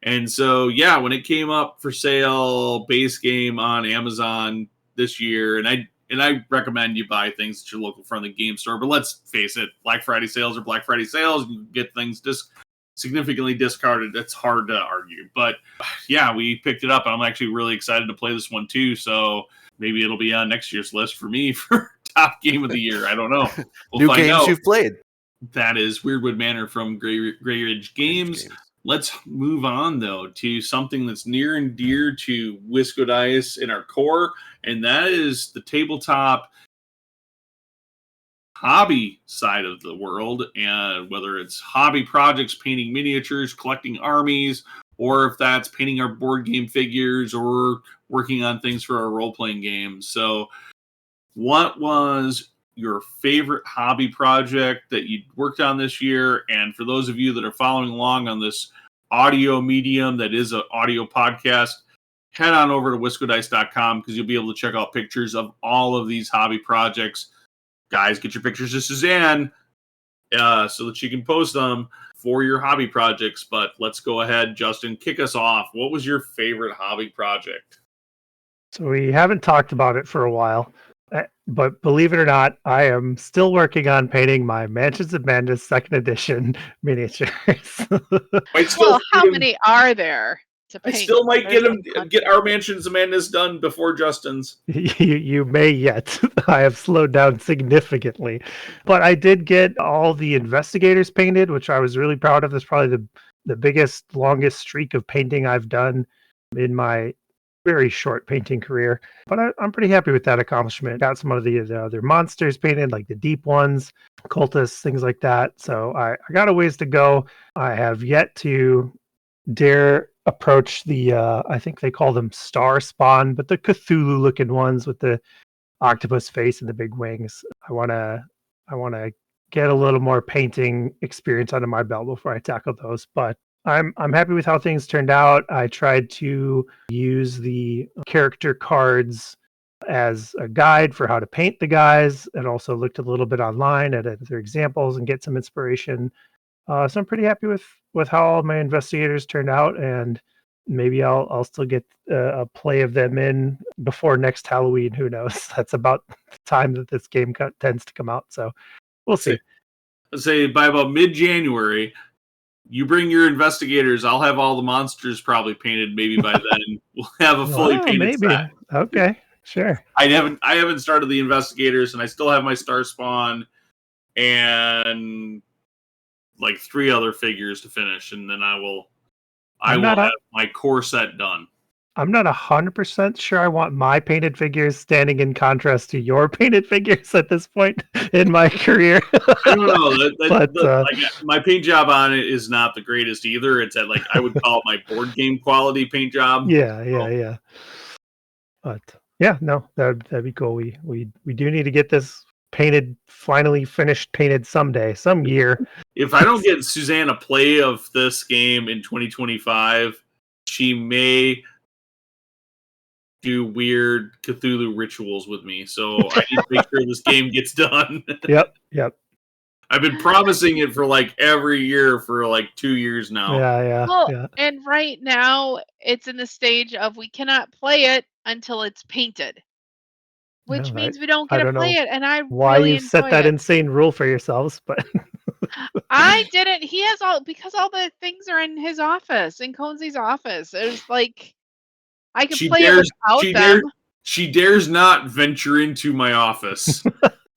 And so, yeah, when it came up for sale, base game on Amazon this year, and I recommend you buy things at your local friendly game store. But let's face it, Black Friday sales are Black Friday sales. You get things significantly discarded. It's hard to argue. But yeah, we picked it up, and I'm actually really excited to play this one too. So maybe it'll be on next year's list for me for top game of the year. I don't know. We'll New find games out. you've played. That is Weirdwood Manor from Grey Ridge Games. Let's move on, though, to something that's near and dear to WiscoDice in our core, and that is the tabletop hobby side of the world, and whether it's hobby projects, painting miniatures, collecting armies, or if that's painting our board game figures or working on things for our role-playing games. So what was your favorite hobby project that you worked on this year? And for those of you that are following along on this audio medium that is an audio podcast, head on over to WiscoDice.com because you'll be able to check out pictures of all of these hobby projects. Guys, get your pictures to Suzanne so that she can post them for your hobby projects. But let's go ahead, Justin, kick us off. What was your favorite hobby project? So we haven't talked about it for a while, but believe it or not, I am still working on painting my Mansions of Madness 2nd Edition miniatures. Well, how many are there to I paint? still might There's get our Mansions of Madness done before Justin's. You may yet. I have slowed down significantly, but I did get all the investigators painted, which I was really proud of. That's probably the biggest, longest streak of painting I've done in my very short painting career. But I'm pretty happy with that accomplishment. Got some of the other monsters painted, like the deep ones, cultists, things like that. So I got a ways to go. I have yet to dare approach the I think they call them star spawn, but the Cthulhu looking ones with the octopus face and the big wings. I want to get a little more painting experience under my belt before I tackle those, but I'm happy with how things turned out. I tried to use the character cards as a guide for how to paint the guys, and also looked a little bit online at other examples and get some inspiration. So I'm pretty happy with how all my investigators turned out, and maybe I'll still get a play of them in before next Halloween. Who knows? That's about the time that this game tends to come out. So we'll see. Let's say by about mid-January, you bring your investigators. I'll have all the monsters probably painted. Maybe by then we'll have a fully painted set. Okay, sure. I haven't started the investigators, and I still have my Star Spawn and like 3 other figures to finish, and then I will have my core set done. I'm not 100% sure I want my painted figures standing in contrast to your painted figures at this point in my career. I don't know. My paint job on it is not the greatest either. It's at I would call it my board game quality paint job. Yeah. But yeah, no, that'd be cool. We do need to get this painted, finally finished painted someday, some year. If I don't get Suzanne a play of this game in 2025, she may do weird Cthulhu rituals with me. So I need to make sure this game gets done. Yep. I've been promising it for every year for 2 years now. Yeah. Well, and right now it's in the stage of we cannot play it until it's painted, which means we don't get to play it. And I why really you set that insane rule for yourselves, but I didn't. He has because all the things are in his office, in Conesy's office. It's I could play it without them. She dares not venture into my office.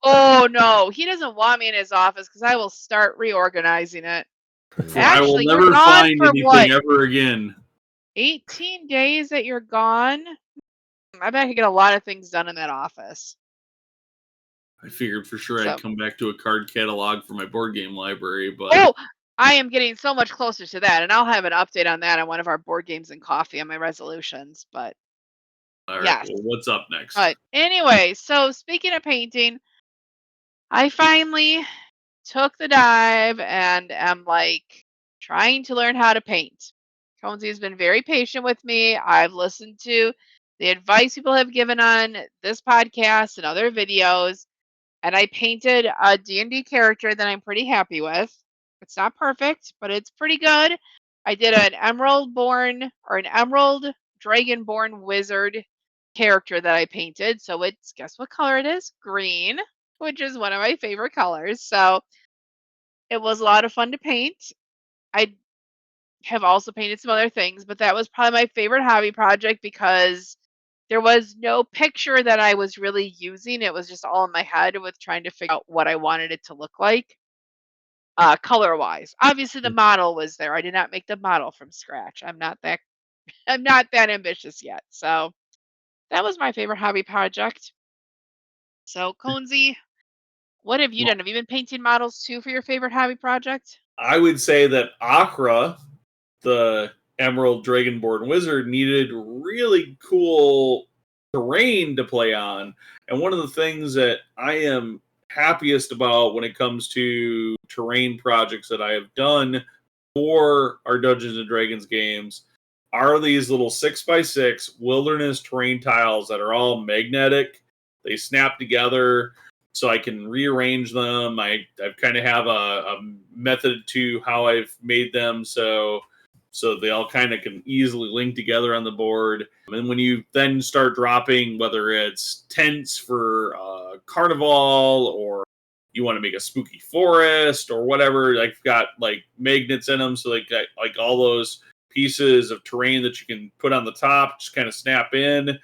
Oh no, he doesn't want me in his office because I will start reorganizing it. I will never find anything ever again. 18 days that you're gone? I bet I could get a lot of things done in that office. I figured for sure I'd come back to a card catalog for my board game library, but I am getting so much closer to that, and I'll have an update on that on one of our board games and coffee on my resolutions. But All right. Yes. Well, what's up next? But anyway, so speaking of painting, I finally took the dive and am like trying to learn how to paint. Conesy has been very patient with me. I've listened to the advice people have given on this podcast and other videos, and I painted a D&D character that I'm pretty happy with. It's not perfect, but it's pretty good. I did an emerald dragonborn wizard character that I painted. So it's, guess what color it is? Green, which is one of my favorite colors. So it was a lot of fun to paint. I have also painted some other things, but that was probably my favorite hobby project because there was no picture that I was really using. It was just all in my head with trying to figure out what I wanted it to look like, color wise. Obviously, the model was there. I did not make the model from scratch. I'm not that ambitious yet. So that was my favorite hobby project. So Conesy, what have you done? Have you been painting models too for your favorite hobby project? I would say that Akra, the Emerald Dragonborn Wizard, needed really cool terrain to play on. And one of the things that I am happiest about when it comes to terrain projects that I have done for our Dungeons and Dragons games are these little 6x6 wilderness terrain tiles that are all magnetic. They snap together so I can rearrange them. I kind of have a method to how I've made them so they all kind of can easily link together on the board. And when you then start dropping, whether it's tents for carnival or you want to make a spooky forest or whatever, like got like magnets in them, so they got like all those pieces of terrain that you can put on the top, just kind of snap in.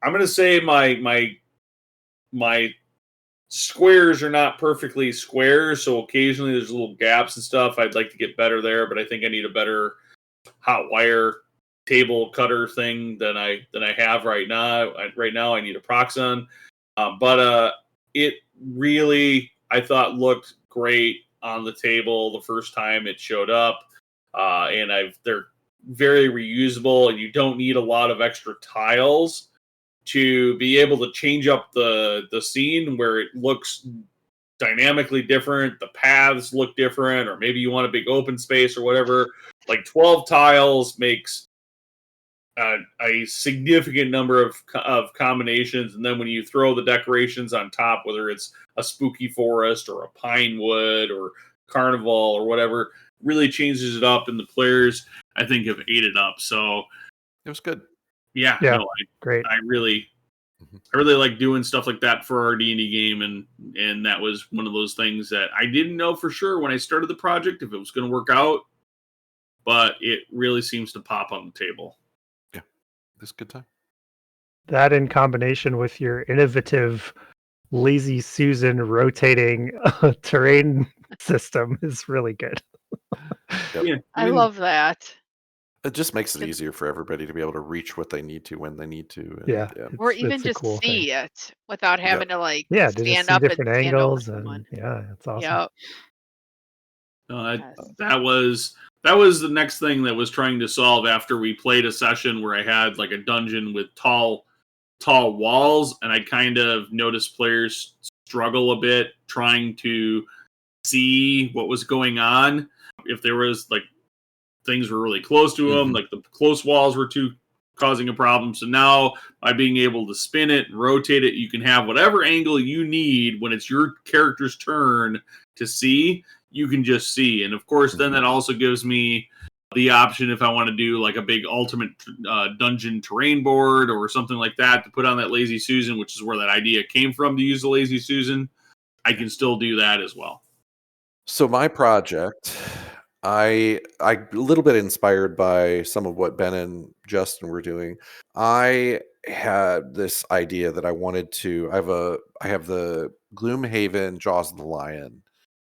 I'm gonna say my squares are not perfectly square, so occasionally there's little gaps and stuff. I'd like to get better there, but I think I need a better hot wire table cutter thing than I have right now. Right now, I need a Proxon, but it really I thought looked great on the table the first time it showed up, and they're very reusable, and you don't need a lot of extra tiles to be able to change up the scene where it looks dynamically different, the paths look different, or maybe you want a big open space or whatever. Like 12 tiles makes a significant number of combinations, and then when you throw the decorations on top, whether it's a spooky forest or a pine wood or carnival or whatever, really changes it up, and the players I think have ate it up. So It was good. yeah, great. I really like doing stuff like that for our D&D game, and that was one of those things that I didn't know for sure when I started the project if it was going to work out, but it really seems to pop on the table. Yeah, it was a good time. That in combination with your innovative Lazy Susan rotating terrain system is really good. Yep. Yeah, I love that. It just makes it easier for everybody to be able to reach what they need to when they need to. And, Yeah, Or even it's a just cool see thing. it without having to like Yeah, to just stand see up and different stand over angles, someone. and yeah, it's awesome. Yep. that Yes. that was the next thing that was trying to solve after we played a session where I had like a dungeon with tall walls, and I kind of noticed players struggle a bit trying to see what was going on. If there was like things were really close to them, like the close walls were too causing a problem. So now by being able to spin it and rotate it, you can have whatever angle you need when it's your character's turn to see, you can just see. And of course, then that also gives me the option if I want to do like a big ultimate dungeon terrain board or something like that to put on that Lazy Susan, which is where that idea came from to use the Lazy Susan. I can still do that as well. So my project, I a little bit inspired by some of what Ben and Justin were doing. I had this idea that I wanted to. I have the Gloomhaven Jaws of the Lion,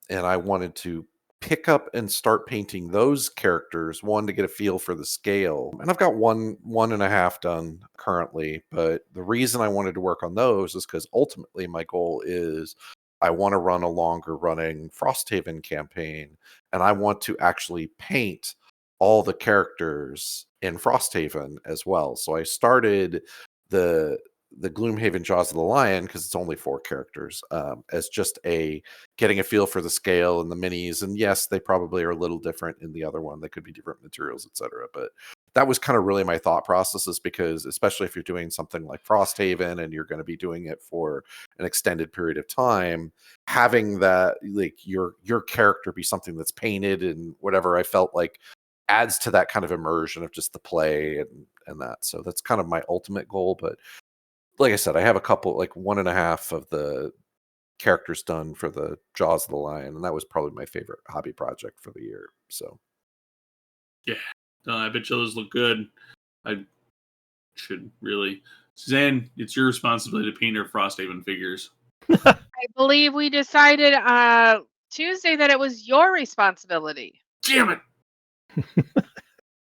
and I wanted to pick up and start painting those characters. One, to get a feel for the scale, and I've got one and a half done currently. But the reason I wanted to work on those is because ultimately my goal is I want to run a longer running Frosthaven campaign, and I want to actually paint all the characters in Frosthaven as well. So I started the Gloomhaven Jaws of the Lion, because it's only 4 characters, as just getting a feel for the scale and the minis. And yes, they probably are a little different in the other one. They could be different materials, etc. But that was kind of really my thought process, is because especially if you're doing something like Frosthaven and you're going to be doing it for an extended period of time, having that, like, your character be something that's painted and whatever, I felt like adds to that kind of immersion of just the play and that. So that's kind of my ultimate goal. But like I said, I have a couple, like 1.5 of the characters done for the Jaws of the Lion, and that was probably my favorite hobby project for the year. So yeah, I bet you those look good. I should really, Suzanne, it's your responsibility to paint our Frosthaven figures. I believe we decided Tuesday that it was your responsibility. Damn it!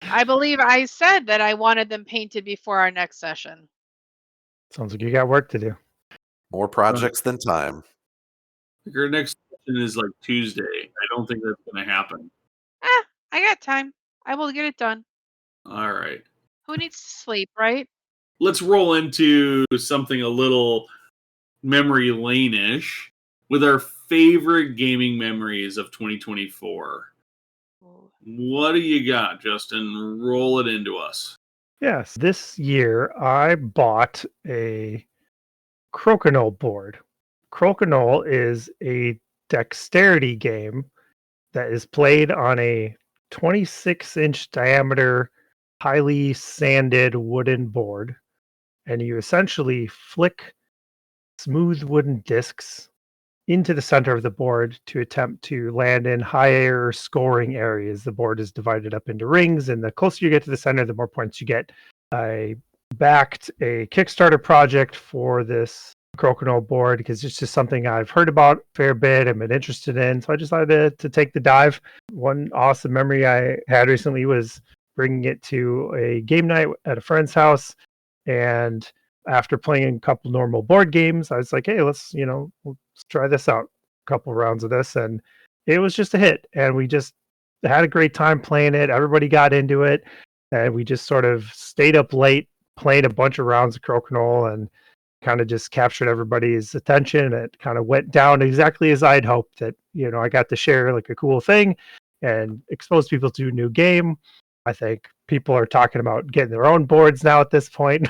I believe I said that I wanted them painted before our next session. Sounds like you got work to do. more projects than time. Our next session is like Tuesday. I don't think that's going to happen. I got time. I will get it done. All right. Who needs to sleep, right? Let's roll into something a little memory lane-ish with our favorite gaming memories of 2024. What do you got, Justin? Roll it into us. Yes, this year I bought a Crokinole board. Crokinole is a dexterity game that is played on a 26-inch diameter, highly sanded wooden board. And you essentially flick smooth wooden discs into the center of the board to attempt to land in higher scoring areas. The board is divided up into rings, and the closer you get to the center, the more points you get. I backed a Kickstarter project for this Crokinole board because it's just something I've heard about a fair bit and been interested in. So I decided to take the dive. One awesome memory I had recently was bringing it to a game night at a friend's house. And after playing a couple normal board games, I was like, hey, let's try this out. A couple rounds of this. And it was just a hit. And we just had a great time playing it. Everybody got into it. And we just sort of stayed up late, played a bunch of rounds of Crokinole, and kind of just captured everybody's attention. It kind of went down exactly as I'd hoped, that, I got to share like a cool thing and expose people to a new game. I think people are talking about getting their own boards now at this point,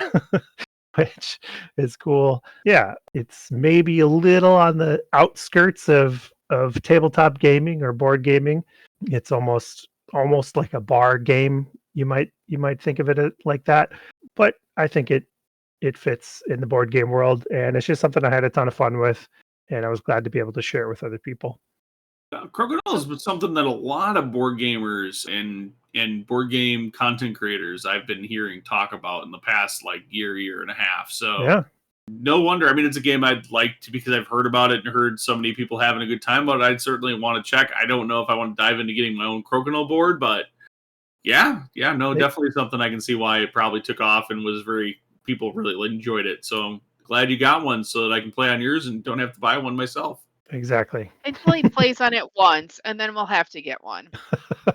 which is cool. Yeah, it's maybe a little on the outskirts of tabletop gaming or board gaming. It's almost like a bar game. You might think of it like that, but I think it fits in the board game world, and it's just something I had a ton of fun with, and I was glad to be able to share it with other people. Crokinole is something that a lot of board gamers and board game content creators I've been hearing talk about in the past like year and a half. So yeah, no wonder. I mean, it's a game I'd like to, because I've heard about it and heard so many people having a good time about it. I'd certainly want to check. I don't know if I want to dive into getting my own Crokinole board, but definitely something I can see why it probably took off and was people really enjoyed it. So I'm glad you got one so that I can play on yours and don't have to buy one myself. Exactly. Until he plays on it once, and then we'll have to get one.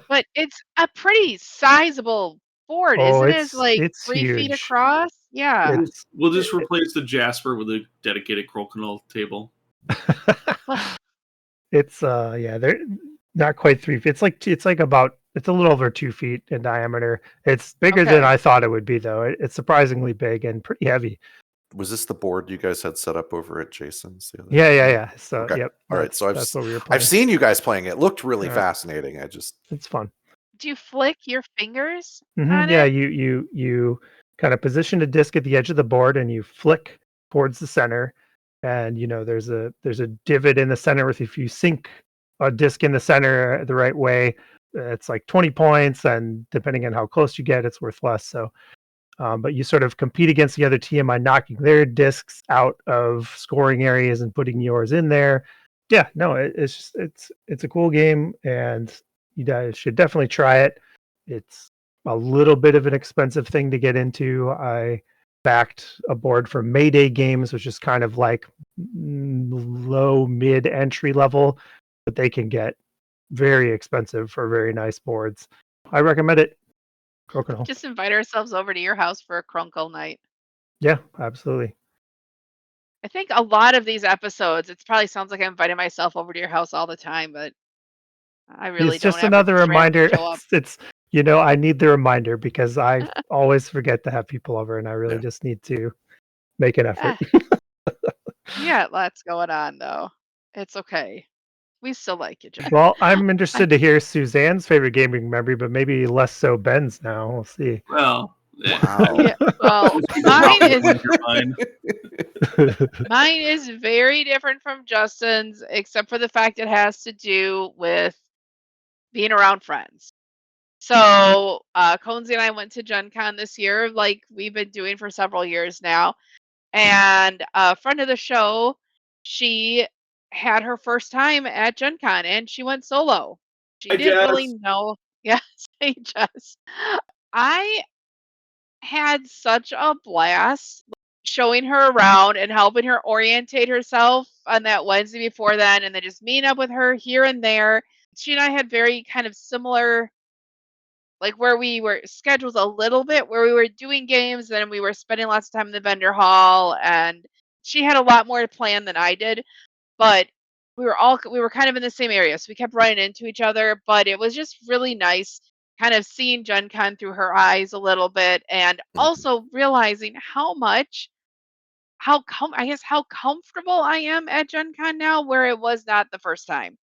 But it's a pretty sizable board, isn't it? It's like it's 3 feet huge. across. Yeah. We'll just replace the Jasper with a dedicated Crokinole table. It's they're not quite 3 feet. It's a little over 2 feet in diameter. It's bigger than I thought it would be, though. It's surprisingly big and pretty heavy. Was this the board you guys had set up over at Jason's? Yeah. So, okay. Yep. All right. So that's what we were playing. I've seen you guys playing it. It looked really fascinating. It's fun. Do you flick your fingers? Mm-hmm. Yeah, you kind of position a disc at the edge of the board and you flick towards the center. And there's a divot in the center with, if you sink a disc in the center the right way, it's like 20 points, and depending on how close you get, it's worth less. So but you sort of compete against the other team by knocking their discs out of scoring areas and putting yours in there. Yeah, no, it's a cool game, and you guys should definitely try it. It's a little bit of an expensive thing to get into. I backed a board from Mayday Games, which is kind of like low mid entry level, but they can get very expensive for very nice boards. I recommend it. Crokinole. Just invite ourselves over to your house for a Cronkle night. Yeah, absolutely. I think a lot of these episodes, it probably sounds like I'm inviting myself over to your house all the time, but I really It's don't just ever another just randomly reminder. show up. It's I need the reminder because I always forget to have people over, and I really Yeah. just need to make an effort. You got lots going on, though. It's okay. We still like you, Jen. Well, I'm interested to hear Suzanne's favorite gaming memory, but maybe less so Ben's now. We'll see. Well, Wow. Yeah, well, most people mine probably is blank your mind. mine is very different from Justin's, except for the fact it has to do with being around friends. So, Conesy and I went to Gen Con this year, like we've been doing for several years now. And a friend of the show, she had her first time at Gen Con and she went solo. She Hi, didn't really Jess. know. Yes, hey, Jess. I had such a blast showing her around and helping her orientate herself on that Wednesday before then, and then just meeting up with her here and there. She and I had very kind of similar, like where we were scheduled a little bit, where we were doing games, then we were spending lots of time in the vendor hall, and she had a lot more planned than I did, but we were kind of in the same area, so we kept running into each other, but it was just really nice kind of seeing Gen Con through her eyes a little bit and Mhm. also realizing how comfortable I am at Gen Con now where it was not the first time.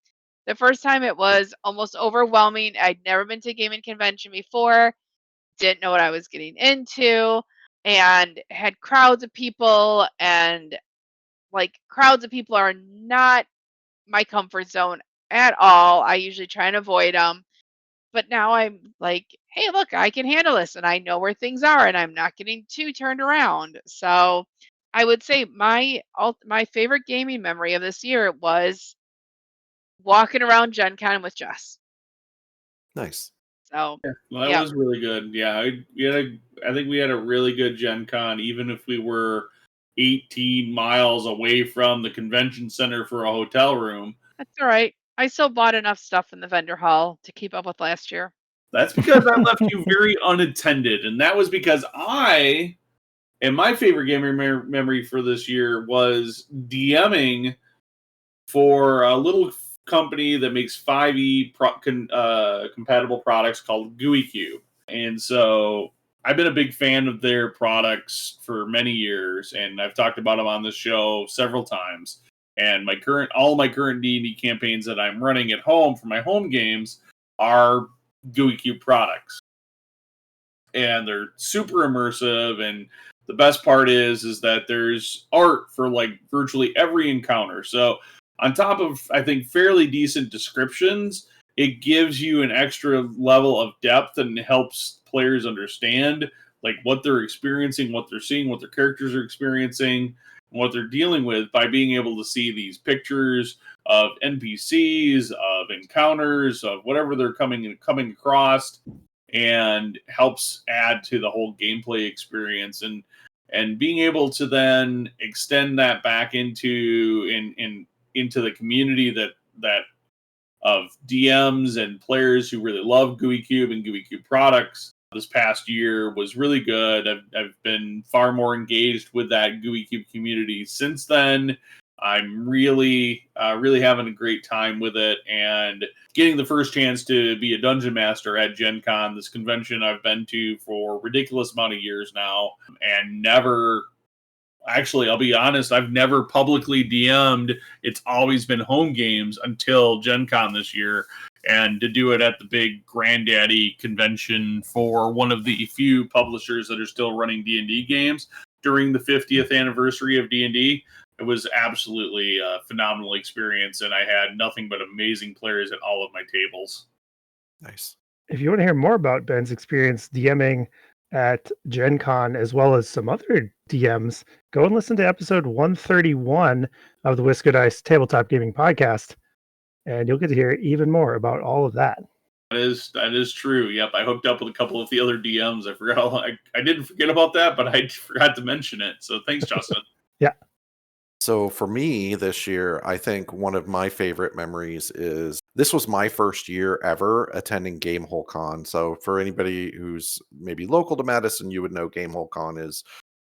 The first time it was almost overwhelming. I'd never been to a gaming convention before, didn't know what I was getting into, and had crowds of people, and like crowds of people are not my comfort zone at all. I usually try and avoid them. But now I'm like, hey, look, I can handle this and I know where things are and I'm not getting too turned around. So I would say my favorite gaming memory of this year was walking around Gen Con with Jess. Nice. So, Well, that yep. was really good. Yeah, I think we had a really good Gen Con, even if we were 18 miles away from the convention center for a hotel room. That's all right. I still bought enough stuff in the vendor hall to keep up with last year. That's because I left you very unattended, and that was because and my favorite gaming memory for this year was DMing for a little company that makes 5e compatible products called GUI. And so I've been a big fan of their products for many years, and I've talked about them on this show several times. And all my current D&D campaigns that I'm running at home for my home games are GUI products, and they're super immersive. And the best part is that there's art for like virtually every encounter. So on top of, I think, fairly decent descriptions, it gives you an extra level of depth and helps players understand like what they're experiencing, what they're seeing, what their characters are experiencing, and what they're dealing with by being able to see these pictures of NPCs, of encounters, of whatever they're coming across, and helps add to the whole gameplay experience. And being able to then extend that back into the community that of DMs and players who really love GUI and GUI products this past year was really good. I've been far more engaged with that GUI community since then. I'm really having a great time with it, and getting the first chance to be a dungeon master at Gen Con, this convention I've been to for a ridiculous amount of years now, and never. Actually, I'll be honest, I've never publicly DM'd. It's always been home games until Gen Con this year. And to do it at the big granddaddy convention for one of the few publishers that are still running D&D games during the 50th anniversary of D&D, it was absolutely a phenomenal experience. And I had nothing but amazing players at all of my tables. Nice. If you want to hear more about Ben's experience DMing at Gen Con as well as some other DMs, go and listen to episode 131 of the WiscoDice Tabletop Gaming Podcast, and you'll get to hear even more about all of that. That is true. Yep, I hooked up with a couple of the other DMs. I didn't forget about that, but I forgot to mention it. So thanks, Justin. Yeah. So for me this year, I think one of my favorite memories is this was my first year ever attending Gamehole Con. So for anybody who's maybe local to Madison, you would know Gamehole Con is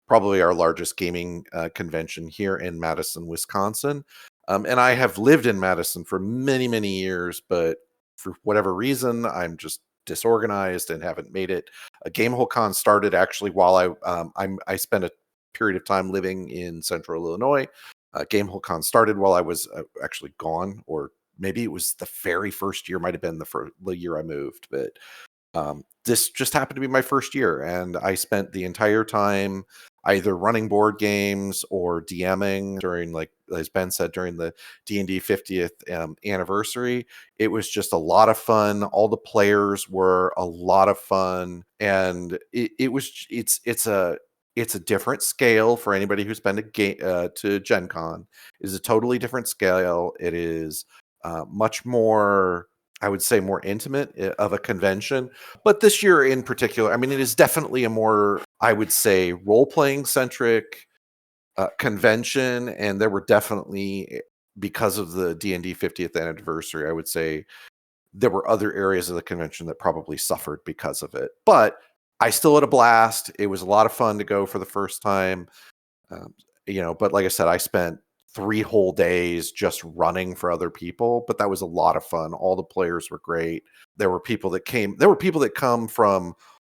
probably our largest gaming convention here in Madison, Wisconsin. And I have lived in Madison for many, many years, but for whatever reason, I'm just disorganized and haven't made it. GameholeCon started actually while I spent a period of time living in Central Illinois. GameholeCon started while I was actually gone, or maybe it was the very first year, might have been the year I moved, but this just happened to be my first year, and I spent the entire time either running board games or DMing during, like as Ben said, during the D&D 50th anniversary. It was just a lot of fun. All the players were a lot of fun, and it's a different scale for anybody who's been to Gen Con. It is a totally different scale. It is much more, I would say, more intimate of a convention. But this year in particular, I mean, it is definitely a more, I would say, role-playing centric convention. And there were definitely, because of the D&D 50th anniversary, I would say there were other areas of the convention that probably suffered because of it. But I still had a blast. It was a lot of fun to go for the first time. But like I said, I spent 3 whole days just running for other people, but that was a lot of fun. All the players were great. There were people that come from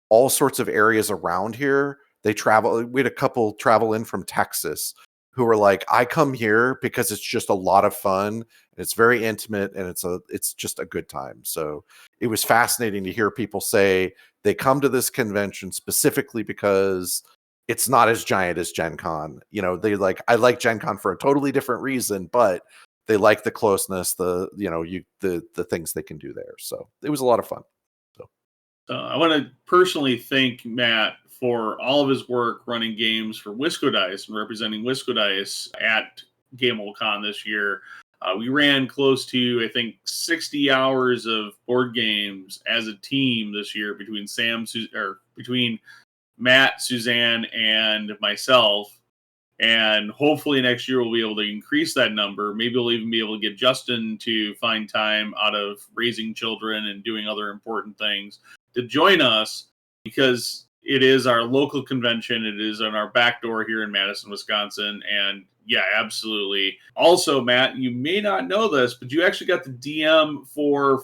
all sorts of areas around here. We had a couple travel in from Texas who were like, I come here because it's just a lot of fun, and it's very intimate, and it's just a good time. So it was fascinating to hear people say they come to this convention specifically because it's not as giant as Gen Con. I like Gen Con for a totally different reason, but they like the closeness, the things they can do there. So it was a lot of fun. So I want to personally thank Matt for all of his work running games for WiscoDice and representing WiscoDice at GameholeCon this year. We ran close to, I think, 60 hours of board games as a team this year between Matt, Suzanne, and myself. And hopefully next year we'll be able to increase that number. Maybe we'll even be able to get Justin to find time out of raising children and doing other important things to join us, because it is our local convention. It is on our back door here in Madison, Wisconsin. And yeah, absolutely. Also, Matt, you may not know this, but you actually got the DM for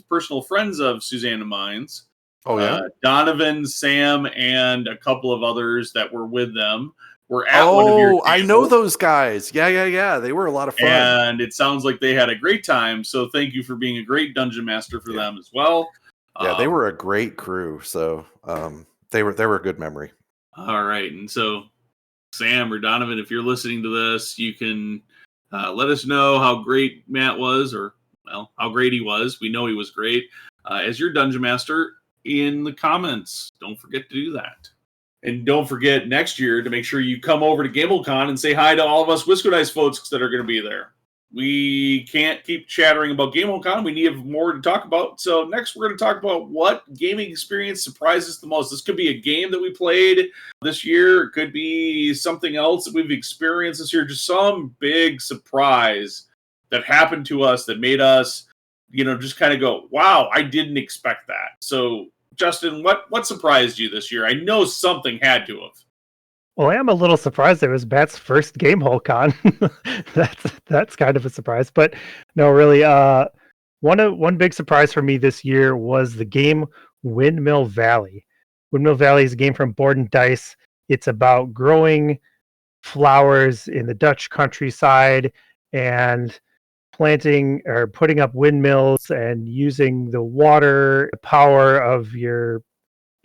personal friends of Suzanne and mine's. Oh, yeah? Donovan, Sam, and a couple of others that were with them were at one of your tables. I know those guys. Yeah. They were a lot of fun. And it sounds like they had a great time. So thank you for being a great dungeon master for them as well. Yeah, they were a great crew. So they were a good memory. All right. And so Sam or Donovan, if you're listening to this, you can let us know how great Matt was, or how great he was. We know he was great as your dungeon master in the comments. Don't forget to do that. And don't forget next year to make sure you come over to GameholeCon and say hi to all of us WiscoDice folks that are going to be there. We can't keep chattering about GameholeCon. We need more to talk about. So next we're going to talk about what gaming experience surprised us the most. This could be a game that we played this year. It could be something else that we've experienced this year. Just some big surprise that happened to us that made us, just kind of go, wow, I didn't expect that. So Justin, what surprised you this year? I know something had to have. Well, I am a little surprised it was Matt's first GameholeCon. That's kind of a surprise, but no, really. One big surprise for me this year was the game Windmill Valley. Windmill Valley is a game from Board and Dice. It's about growing flowers in the Dutch countryside and planting or putting up windmills and using the water power of your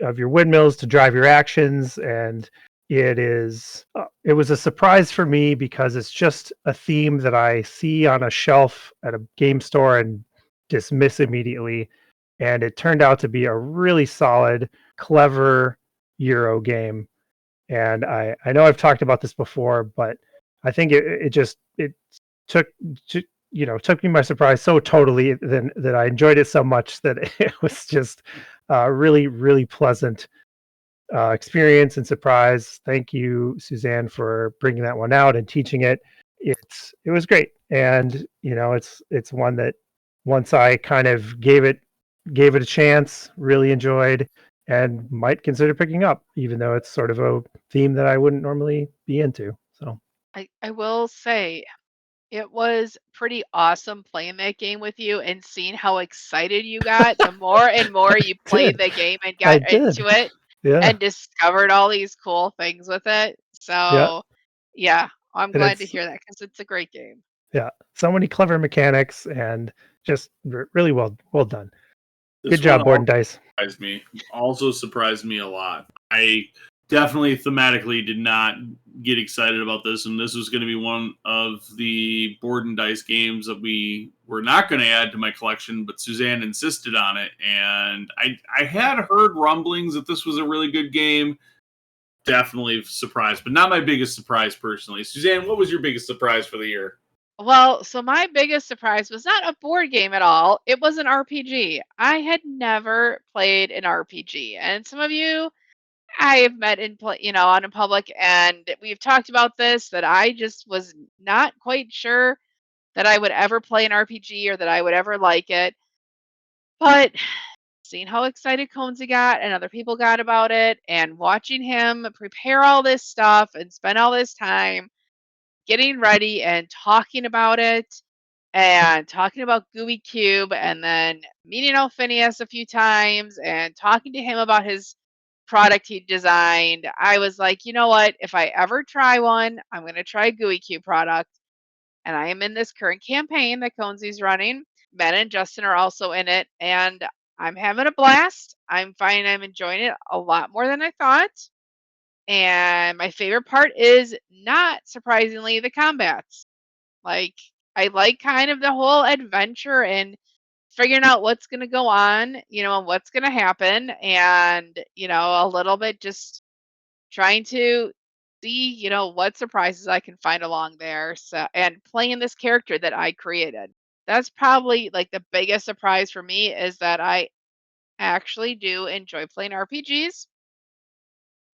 windmills to drive your actions. And it was a surprise for me because it's just a theme that I see on a shelf at a game store and dismiss immediately. And it turned out to be a really solid, clever Euro game. And I know I've talked about this before, but I think it took me by surprise so totally that I enjoyed it so much that it was just really, really pleasant experience and surprise. Thank you, Suzanne, for bringing that one out and teaching it. It was great, and it's one that once I kind of gave it a chance, really enjoyed, and might consider picking up, even though it's sort of a theme that I wouldn't normally be into. So I will say it was pretty awesome playing that game with you and seeing how excited you got the more and more you played did. the game and I got did. into it Yeah. and discovered all these cool things with it. Yeah. So, yeah, I'm And glad to it's hear that because it's a great game. yeah, so many clever mechanics and just really well done. This Good job, one Board and Dice. also surprised me a lot. I definitely thematically did not get excited about this, and this was going to be one of the Board and Dice games that we were not going to add to my collection, but Suzanne insisted on it, and I had heard rumblings that this was a really good game. Definitely surprised, but not my biggest surprise personally. Suzanne, what was your biggest surprise for the year? Well, so my biggest surprise was not a board game at all. It was an RPG. I had never played an RPG. And some of you I have met out in public, and we've talked about this that I just was not quite sure that I would ever play an RPG or that I would ever like it. But seeing how excited Conesy got and other people got about it, and watching him prepare all this stuff and spend all this time getting ready and talking about it and talking about Gooey Cube and then meeting Phineas a few times and talking to him about his product he designed, I was like, you know what? If I ever try one, I'm going to try a Gooey Cube product. And I am in this current campaign that Conesy's running. Ben and Justin are also in it, and I'm having a blast. I'm finding I'm enjoying it a lot more than I thought. And my favorite part is not surprisingly the combats. Like, I like kind of the whole adventure and figuring out what's going to go on, and what's going to happen. And, a little bit just trying to see, what surprises I can find along there. So, and playing this character that I created. That's probably like the biggest surprise for me is that I actually do enjoy playing RPGs.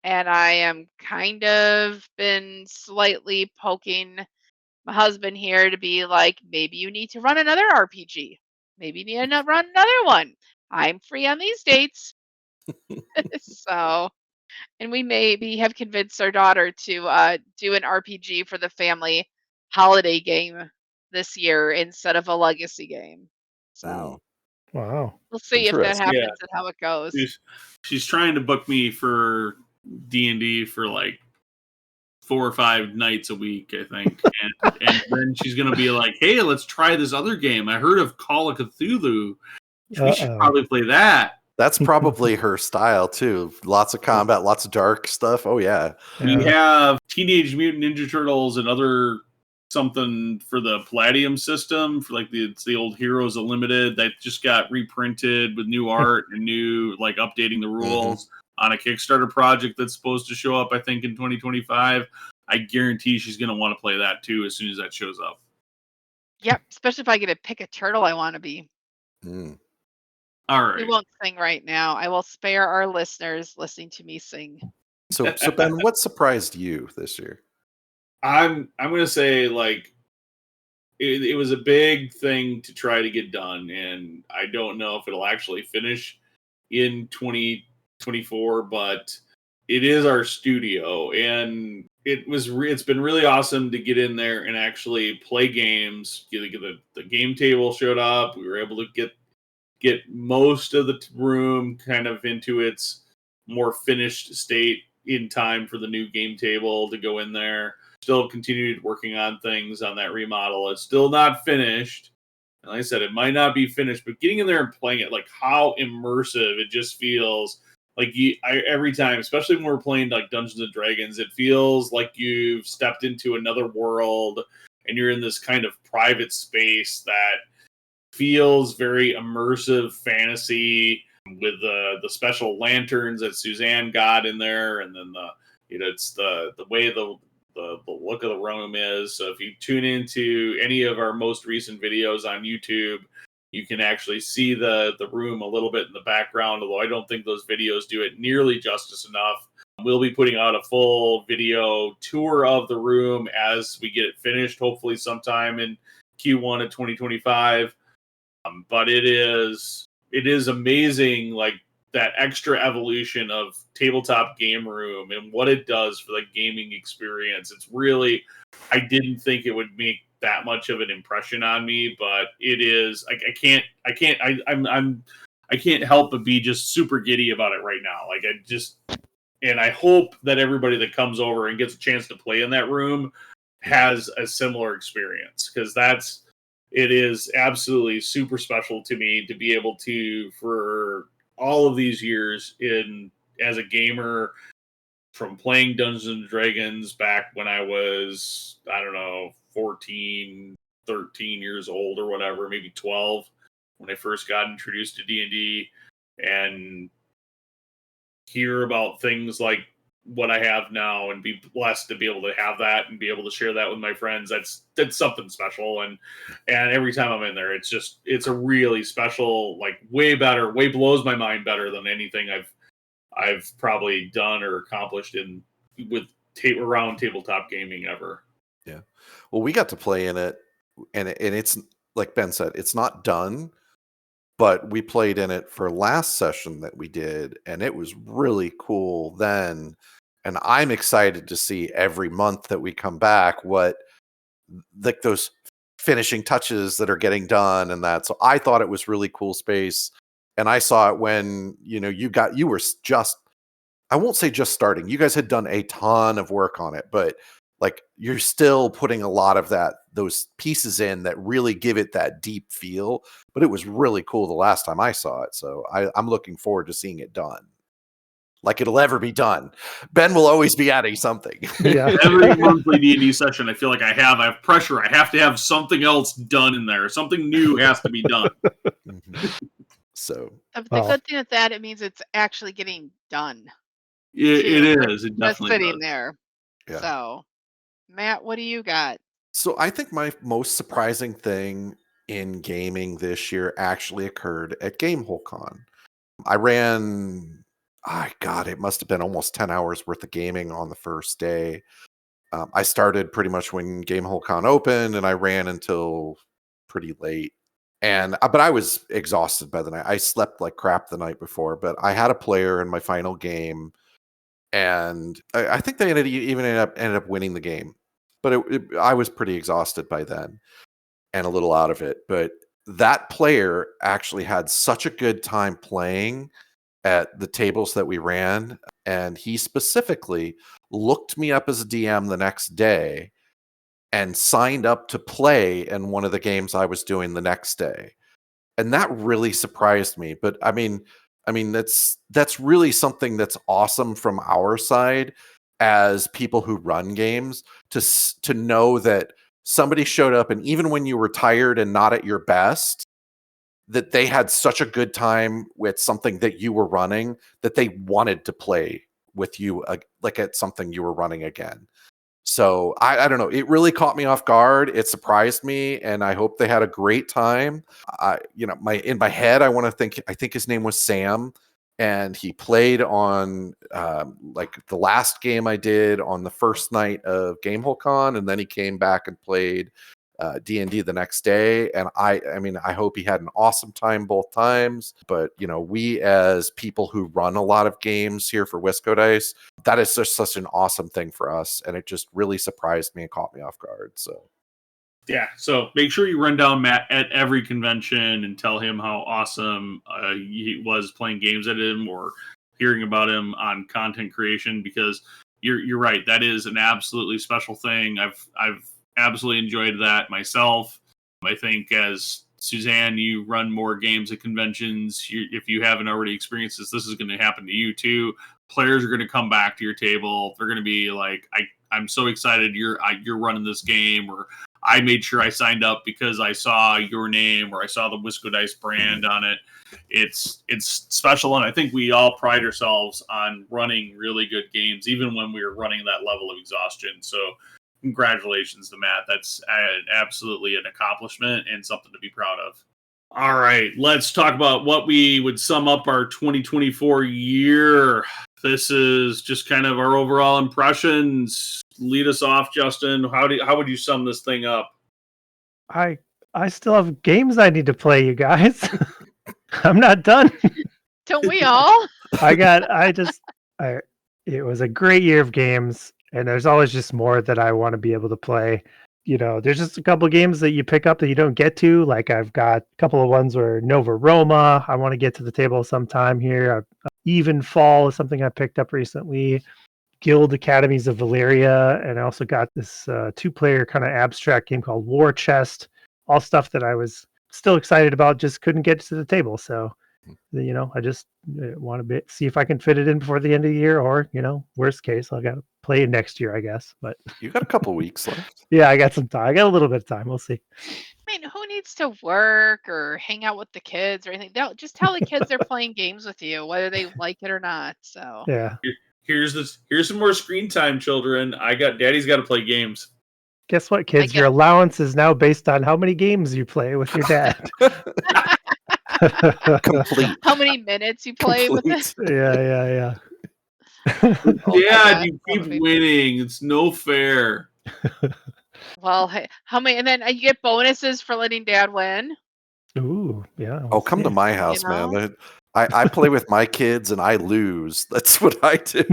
And I am kind of been slightly poking my husband here to be like, maybe you need to run another RPG. Maybe you need to run another one. I'm free on these dates. So, and we maybe have convinced our daughter to do an RPG for the family holiday game this year instead of a legacy game. So Wow. we'll see if that Interesting. Yeah. happens and how it goes. She's trying to book me for D&D for like 4 or 5 nights a week, I think. And then she's going to be like, hey, let's try this other game. I heard of Call of Cthulhu. We should probably play that. That's probably her style too. Lots of combat, lots of dark stuff. Oh yeah. We have Teenage Mutant Ninja Turtles and other something for the Palladium system for like it's the old Heroes Unlimited that just got reprinted with new art and new like updating the rules on a Kickstarter project that's supposed to show up, I think, in 2025. I guarantee she's going to want to play that too as soon as that shows up. Yep, especially if I get to pick a turtle I want to be. All right. We won't sing right now. I will spare our listeners listening to me sing. So Ben, what surprised you this year? I'm going to say like it was a big thing to try to get done, and I don't know if it'll actually finish in 2024, but it is our studio, and it's been really awesome to get in there and actually play games. The game table showed up. We were able to get most of the room kind of into its more finished state in time for the new game table to go in there. Still continued working on things on that remodel. It's still not finished. And like I said, it might not be finished, but getting in there and playing it, like how immersive it just feels. Like every time, especially when we're playing like Dungeons and Dragons, it feels like you've stepped into another world and you're in this kind of private space that feels very immersive fantasy with the special lanterns that Suzanne got in there, and then it's the way the look of the room is. So if you tune into any of our most recent videos on YouTube, you can actually see the room a little bit in the background, although I don't think those videos do it nearly justice enough. We'll be putting out a full video tour of the room as we get it finished, hopefully sometime in Q1 of 2025. But it is amazing, like that extra evolution of tabletop game room and what it does for the gaming experience. It's really, I didn't think it would make that much of an impression on me, but it is. I can't help but be just super giddy about it right now. And I hope that everybody that comes over and gets a chance to play in that room has a similar experience, because it is absolutely super special to me to be able to, for all of these years as a gamer, from playing Dungeons and Dragons back when I was, I don't know, 14, 13 years old or whatever, maybe 12, when I first got introduced to D&D, and hear about things like what I have now and be blessed to be able to have that and be able to share that with my friends. That's something special. And every time I'm in there, it's a really special, like way blows my mind better than anything I've probably done or accomplished around tabletop gaming ever. Yeah. Well, we got to play in it, and it's like Ben said, it's not done, but we played in it for last session that we did, and it was really cool then. And I'm excited to see every month that we come back what like those finishing touches that are getting done and that. So I thought it was really cool space. And I saw it when, you were just, I won't say just starting. You guys had done a ton of work on it, but like you're still putting a lot of those pieces in that really give it that deep feel. But it was really cool the last time I saw it. So I'm looking forward to seeing it done. Like it'll ever be done. Ben will always be adding something. Yeah. Every monthly D&D session, I feel like I have pressure. I have to have something else done in there. Something new has to be done. So the good thing with that, it means it's actually getting done. It is. It definitely just sitting does. there. Yeah. So, Matt, what do you got? So I think my most surprising thing in gaming this year actually occurred at GameholeCon. I ran, it must have been almost 10 hours worth of gaming on the first day. I started pretty much when GameholeCon opened, and I ran until pretty late. But I was exhausted by the night. I slept like crap the night before, but I had a player in my final game, and I think they ended up winning the game. But I was pretty exhausted by then and a little out of it. But that player actually had such a good time playing at the tables that we ran, and he specifically looked me up as a DM the next day and signed up to play in one of the games I was doing the next day. And that really surprised me. But I mean that's really something that's awesome from our side as people who run games, to know that somebody showed up, and even when you were tired and not at your best, that they had such a good time with something that you were running that they wanted to play with you, like at something you were running again. So I don't know. It really caught me off guard. It surprised me, and I hope they had a great time. In my head, I think his name was Sam, and he played on like the last game I did on the first night of GameholeCon, and then he came back and played D&D the next day. And I hope he had an awesome time both times. But we as people who run a lot of games here for WiscoDice, that is just such an awesome thing for us, and it just really surprised me and caught me off guard. So yeah, so make sure you run down Matt at every convention and tell him how awesome he was playing games at him, or hearing about him on content creation, because you're right, that is an absolutely special thing. I've absolutely enjoyed that myself. I think, as Suzanne, you run more games at conventions. If you haven't already experienced this is going to happen to you too. Players are going to come back to your table. They're going to be like, I'm so excited you're running this game, or I made sure I signed up because I saw your name, or I saw the WiscoDice brand on it. It's special, and I think we all pride ourselves on running really good games, even when we were running that level of exhaustion. So congratulations to Matt. That's absolutely an accomplishment and something to be proud of. All right, let's talk about what we would sum up our 2024 year. This is just kind of our overall impressions. Lead us off, Justin. How would you sum this thing up? I still have games I need to play, you guys. I'm not done. Don't we all? It was a great year of games, and there's always just more that I want to be able to play. There's just a couple of games that you pick up that you don't get to. Like I've got a couple of ones where Nova Roma, I want to get to the table sometime here. Even Fall is something I picked up recently. Guild Academies of Valeria, and I also got this 2-player kind of abstract game called War Chest. All stuff that I was still excited about, just couldn't get to the table. So, I just want to see if I can fit it in before the end of the year, or worst case, I got to play it next year, I guess. But You got a couple weeks left. yeah, I got some time. I got a little bit of time. We'll see. I mean, who needs to work or hang out with the kids or anything? Just tell the kids they're playing games with you, whether they like it or not. So Yeah. Here's some more screen time, children. Daddy's got to play games. Guess what, kids? Your allowance is now based on how many games you play with your dad. Complete. How many minutes you play with it? Yeah. Dad, you keep winning. It's no fair. Well, hey, how many? And then you get bonuses for letting Dad win. Ooh, yeah. Oh, come to my house, man. I play with my kids and I lose. That's what I do.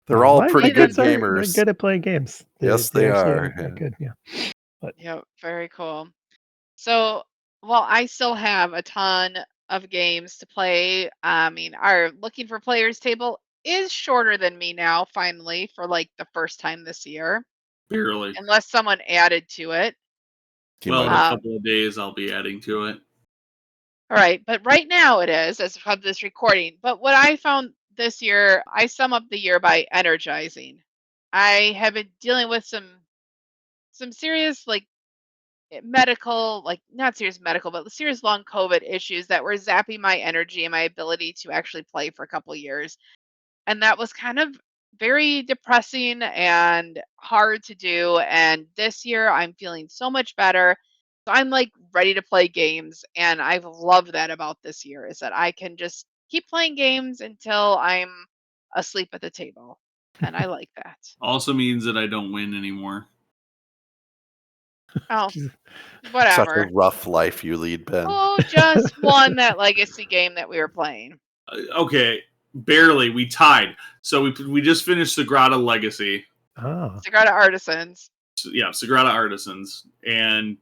They're all pretty good gamers. They're good at playing games. Yes, they are. Yeah. Good, yeah. Yeah, very cool. So, well, I still have a ton of games to play. I mean, our Looking for Players table is shorter than me now, finally, for like the first time this year. Barely. Unless someone added to it. Well, in a couple of days, I'll be adding to it. All right, but right now it is, as of this recording. But what I found this year, I sum up the year by energizing. I have been dealing with some serious, like, medical, like not serious medical, but serious long COVID issues that were zapping my energy and my ability to actually play for a couple of years. And that was kind of very depressing and hard to do. And this year I'm feeling so much better. So I'm like ready to play games. And I've loved that about this year, is that I can just keep playing games until I'm asleep at the table. And I like that. Also means that I don't win anymore. Oh, whatever. Such a rough life you lead, Ben. Oh, just won that legacy game that we were playing. Okay, barely. We tied. So we just finished Sagrada Legacy. Oh. Sagrada Artisans. Yeah, Sagrada Artisans. And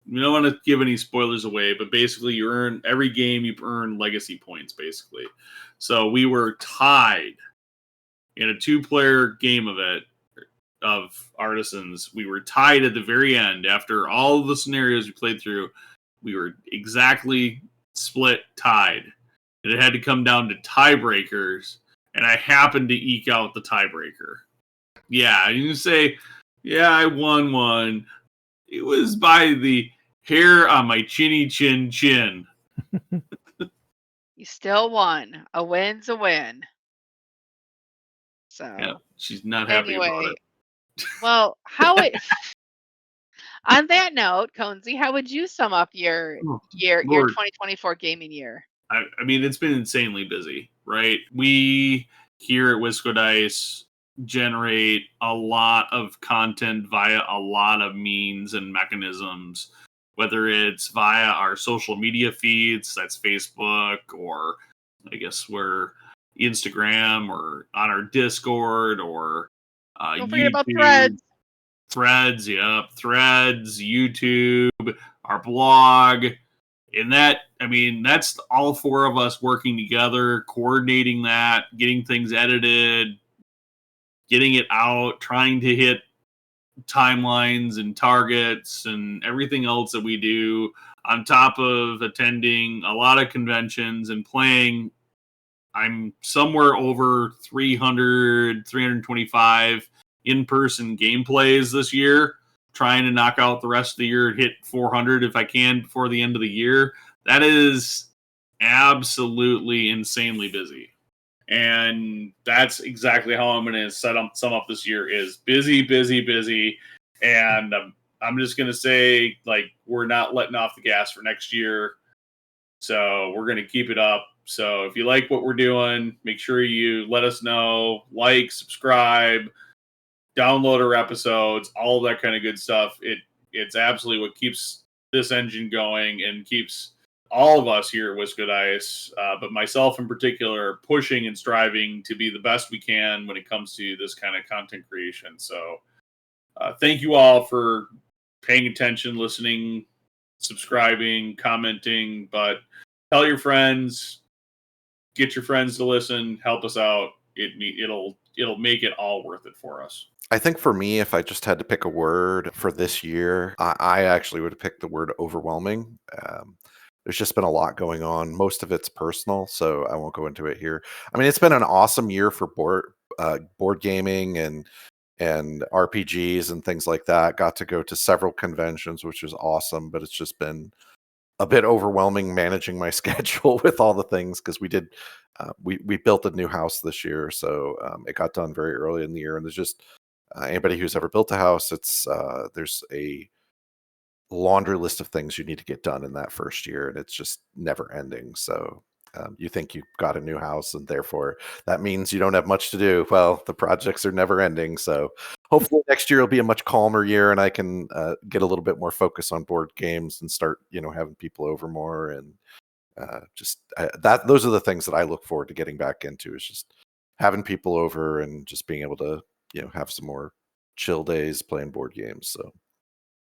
we don't want to give any spoilers away, but basically you earn every game, you earn legacy points, basically. So we were tied in a 2-player game of Artisans. We were tied at the very end. After all of the scenarios we played through, we were exactly split tied. And it had to come down to tiebreakers, and I happened to eke out the tiebreaker. Yeah, you can say, yeah, I won one. It was by the hair on my chinny chin chin. You still won. A win's a win. So yeah, she's not happy about it. Well, on that note, Conesy, how would you sum up your 2024 gaming year? I mean, it's been insanely busy, right? We here at WiscoDice generate a lot of content via a lot of means and mechanisms, whether it's via our social media feeds, that's Facebook, or I guess we're Instagram, or on our Discord, or don't forget about Threads, Threads, YouTube, our blog. And that, I mean, that's all 4 of us working together, coordinating that, getting things edited, getting it out, trying to hit timelines and targets and everything else that we do, on top of attending a lot of conventions and playing. I'm somewhere over 300, 325 in-person gameplays this year, trying to knock out the rest of the year, hit 400 if I can before the end of the year. That is absolutely insanely busy. And that's exactly how I'm going to sum up this year, is busy, busy, busy. And I'm just going to say, like, we're not letting off the gas for next year. So we're going to keep it up. So if you like what we're doing, make sure you let us know, like, subscribe, download our episodes, all of that kind of good stuff. It's absolutely what keeps this engine going and keeps all of us here at WiscoDice, but myself in particular, are pushing and striving to be the best we can when it comes to this kind of content creation. So thank you all for paying attention, listening, subscribing, commenting, but tell your friends, get your friends to listen, help us out. It'll make it all worth it for us. I think for me, if I just had to pick a word for this year, I actually would have picked the word overwhelming. There's just been a lot going on. Most of it's personal, so I won't go into it here. I mean, it's been an awesome year for board gaming and RPGs and things like that. Got to go to several conventions, which is awesome, but it's just been a bit overwhelming managing my schedule with all the things, because we built a new house this year, so it got done very early in the year, and there's just anybody who's ever built a house, it's there's a laundry list of things you need to get done in that first year, and it's just never ending. So you think you've got a new house and therefore that means you don't have much to do. Well, the projects are never ending. So hopefully next year will be a much calmer year, and I can get a little bit more focus on board games and start, having people over more. And those are the things that I look forward to getting back into, is just having people over and just being able to, have some more chill days playing board games. So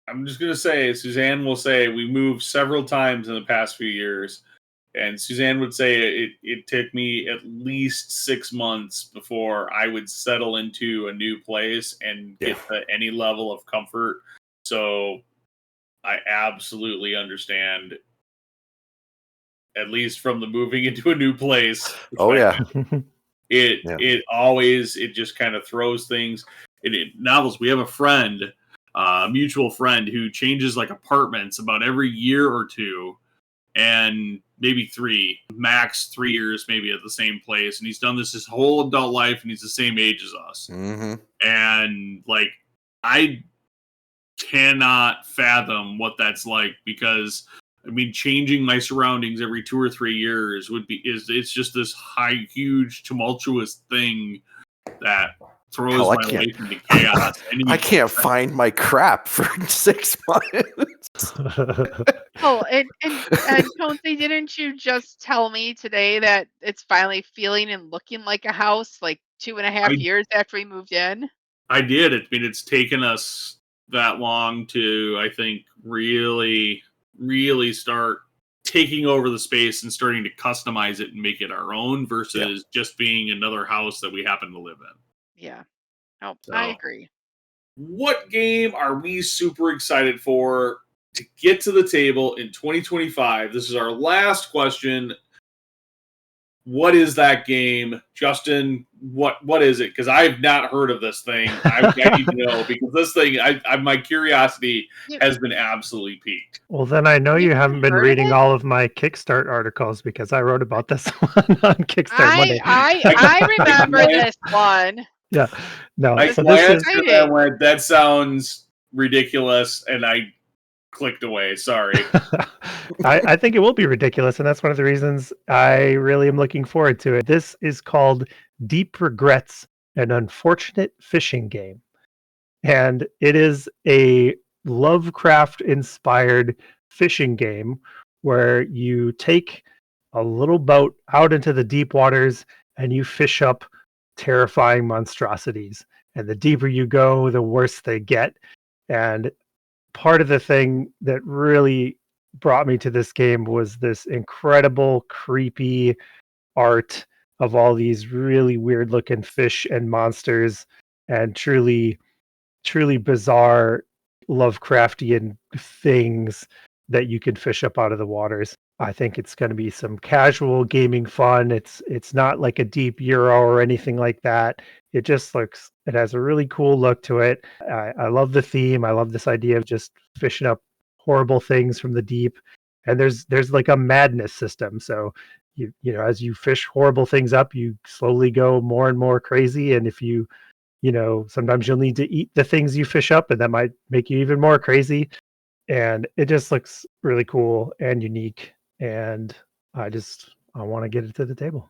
I'm just going to say, Suzanne will say we moved several times in the past few years. And Suzanne would say it took me at least 6 months before I would settle into a new place and get to any level of comfort. So I absolutely understand, at least from the moving into a new place. Oh yeah. It just kind of throws things. Novels, we have a friend, a mutual friend, who changes like apartments about every year or two, and maybe 3, max 3 years, maybe at the same place. And he's done this his whole adult life, and he's the same age as us. Mm-hmm. And like, I cannot fathom what that's like, because I mean, changing my surroundings every 2 or 3 years it's just this huge, tumultuous thing that throws my life into chaos. I can't find my crap for 6 months. Oh, and Conesy, didn't you just tell me today that it's finally feeling and looking like a house, like 2.5 years after we moved in? I did. It's taken us that long to, I think, really, really start taking over the space and starting to customize it and make it our own, versus just being another house that we happen to live in. Yeah. Oh, so, I agree. What game are we super excited for to get to the table in 2025? This is our last question. What is that game? Justin, what is it? Because I've not heard of this thing. I need to know, because this thing, my curiosity has been absolutely piqued. Well, then I know you haven't been reading all of my Kickstart articles, because I wrote about this one on Kickstart Monday. I remember this one. Yeah, no. So that sounds ridiculous, and I clicked away. Sorry. I think it will be ridiculous, and that's one of the reasons I really am looking forward to it. This is called Deep Regrets, an Unfortunate Fishing Game. And it is a Lovecraft-inspired fishing game where you take a little boat out into the deep waters and you fish up terrifying monstrosities. And the deeper you go, the worse they get. And part of the thing that really brought me to this game was this incredible, creepy art of all these really weird looking fish and monsters, and truly bizarre Lovecraftian things that you can fish up out of the waters. I think it's going to be some casual gaming fun. It's not like a deep Euro or anything like that. It just it has a really cool look to it. I love the theme. I love this idea of just fishing up horrible things from the deep. And there's like a madness system. So you know, as you fish horrible things up, you slowly go more and more crazy. And if you sometimes you'll need to eat the things you fish up, and that might make you even more crazy. And it just looks really cool and unique. And I want to get it to the table.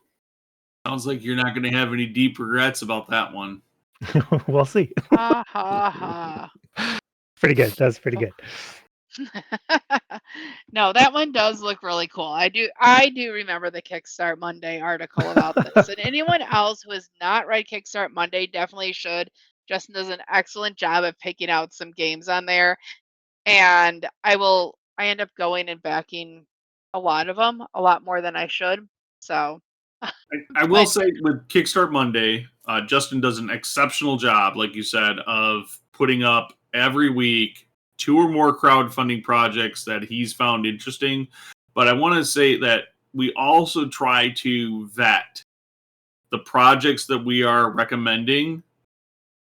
Sounds like you're not going to have any deep regrets about that one. We'll see. Ha ha ha. Pretty good. That's pretty good. No, that one does look really cool. I do remember the Kickstart Monday article about this. And anyone else who has not read Kickstart Monday definitely should. Justin does an excellent job of picking out some games on there. And I end up going and backing a lot of them, a lot more than I should. So I will say with Kickstart Monday, Justin does an exceptional job, like you said, of putting up every week 2 or more crowdfunding projects that he's found interesting. But I want to say that we also try to vet the projects that we are recommending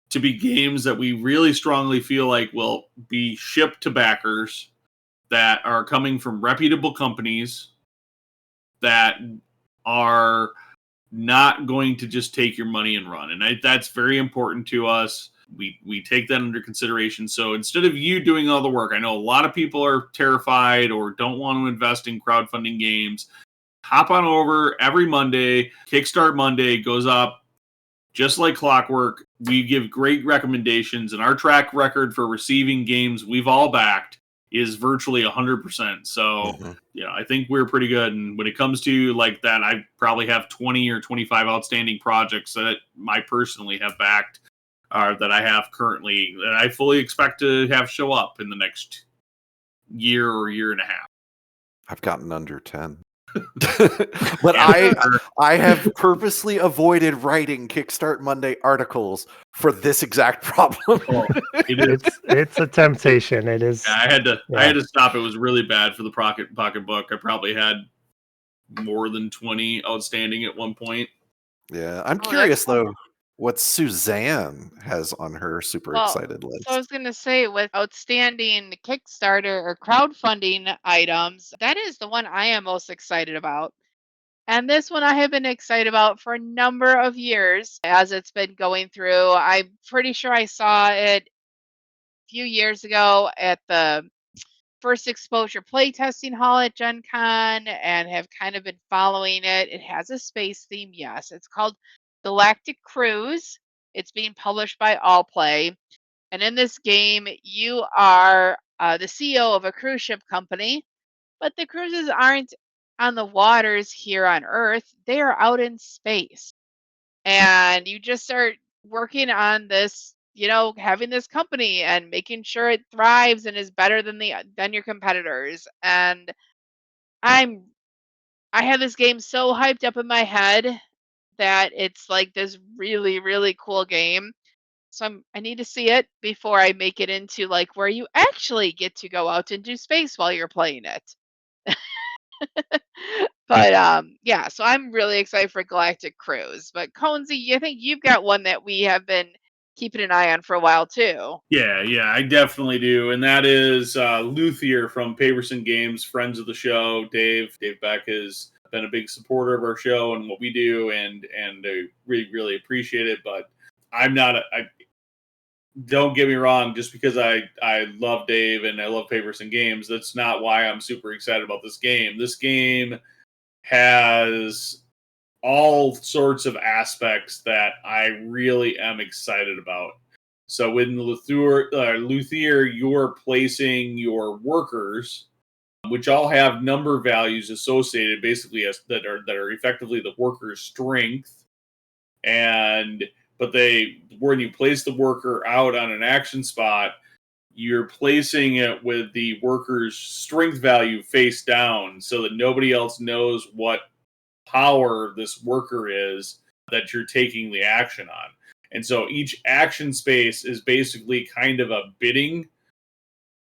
to be games that we really strongly feel like will be shipped to backers, that are coming from reputable companies, that are not going to just take your money and run. And that's very important to us. We take that under consideration. So instead of you doing all the work, I know a lot of people are terrified or don't want to invest in crowdfunding games. Hop on over every Monday. Kickstart Monday goes up just like clockwork. We give great recommendations, and our track record for receiving games we've all backed is virtually 100%. So, I think we're pretty good. And when it comes to like that, I probably have 20 or 25 outstanding projects that I personally have backed, that I have currently, that I fully expect to have show up in the next year or year and a half. I've gotten under 10. But I have purposely avoided writing Kickstart Monday articles for this exact problem. It's a temptation. It is. Yeah, I had to stop. It was really bad for the pocketbook. I probably had more than 20 outstanding at one point. Yeah, I'm curious though what Suzanne has on her super excited list. So I was going to say, with outstanding Kickstarter or crowdfunding items, that is the one I am most excited about. And this one I have been excited about for a number of years as it's been going through. I'm pretty sure I saw it a few years ago at the first exposure playtesting hall at Gen Con and have kind of been following it. It has a space theme, yes. It's called Galactic Cruise. It's being published by Allplay. And in this game, you are the CEO of a cruise ship company, but the cruises aren't on the waters here on Earth. They are out in space. And you just start working on this, having this company and making sure it thrives and is better than your competitors. And I have this game so hyped up in my head that it's like this really, really cool game. So I need to see it before I make it into like where you actually get to go out into space while you're playing it. But yeah, so I'm really excited for Galactic Cruise. But Conesy, I think you've got one that we have been keeping an eye on for a while too. Yeah, I definitely do. And that is Luthier from Paverson Games, friends of the show. Dave Beck has been a big supporter of our show and what we do, and really, really appreciate it. But I'm not don't get me wrong, just because I love Dave and I love Paverson Games, that's not why I'm super excited about this game. This game has all sorts of aspects that I really am excited about. So with Luthier, you're placing your workers, which all have number values associated, basically that are effectively the worker's strength, but when you place the worker out on an action spot, you're placing it with the worker's strength value face down so that nobody else knows what power this worker is that you're taking the action on. And so each action space is basically kind of a bidding,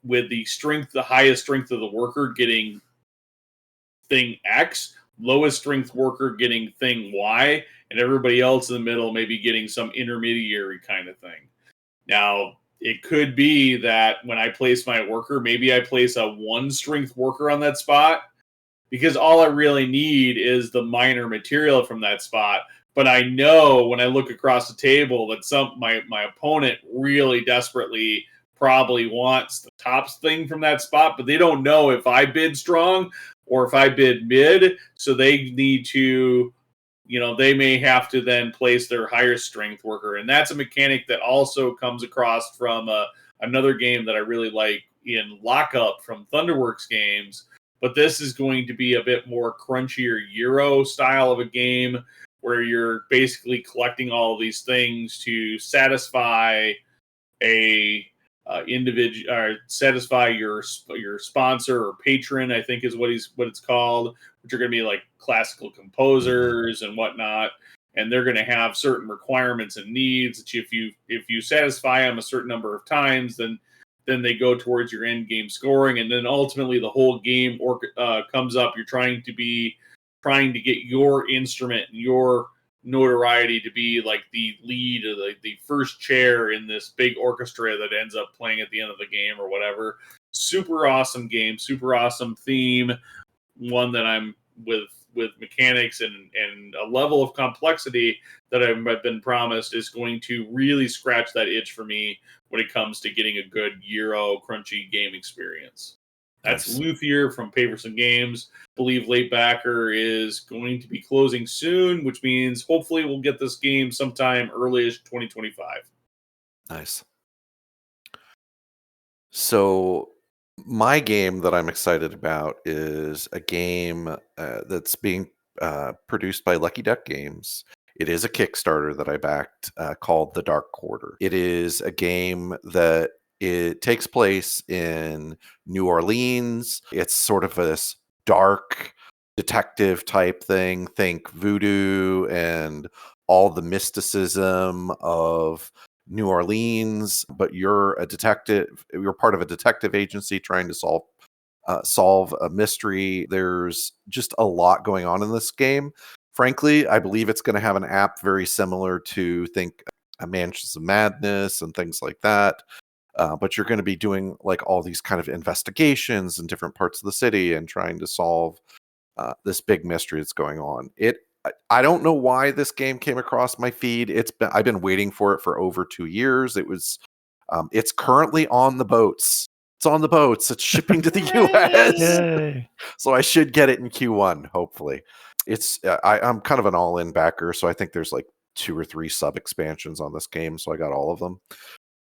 with the highest strength of the worker getting thing X, lowest strength worker getting thing Y, and everybody else in the middle maybe getting some intermediary kind of thing. Now, it could be that when I place my worker, maybe I place a 1 strength worker on that spot, because all I really need is the minor material from that spot. But I know when I look across the table that my opponent really desperately probably wants the top thing from that spot, but they don't know if I bid strong or if I bid mid, so they need to, they may have to then place their higher strength worker. And that's a mechanic that also comes across from another game that I really like in Lockup from Thunderworks games, but this is going to be a bit more crunchier Euro style of a game where you're basically collecting all of these things to satisfy a individual, or satisfy your sponsor or patron, I think is what it's called, which are going to be like classical composers and whatnot. And they're going to have certain requirements and needs that if you satisfy them a certain number of times, then they go towards your end game scoring, and then ultimately the whole game comes up. You're trying to get your instrument and your notoriety to be like the lead or the first chair in this big orchestra that ends up playing at the end of the game or whatever. Super awesome game, super awesome theme. One that I'm with mechanics and a level of complexity that I've been promised is going to really scratch that itch for me when it comes to getting a good Euro crunchy game experience. That's Nice. Luthier from Paverson Games. I believe Late Backer is going to be closing soon, which means hopefully we'll get this game sometime early-ish 2025. Nice. So my game that I'm excited about is a game that's being produced by Lucky Duck Games. It is a Kickstarter that I backed called The Dark Quarter. It is a game that it takes place in New Orleans. It's sort of this dark detective type thing. Think voodoo and all the mysticism of New Orleans, but you're a detective. You're part of a detective agency trying to solve a mystery. There's just a lot going on in this game. Frankly, I believe it's going to have an app very similar to Mansions of Madness and things like that. But you're going to be doing like all these kind of investigations in different parts of the city and trying to solve this big mystery that's going on. I don't know why this game came across my feed. I've been waiting for it for over 2 years. It's currently on the boats. It's on the boats. It's shipping to the US. Yay. So I should get it in Q1, hopefully. I'm kind of an all-in backer, so I think there's like 2 or 3 sub expansions on this game, so I got all of them.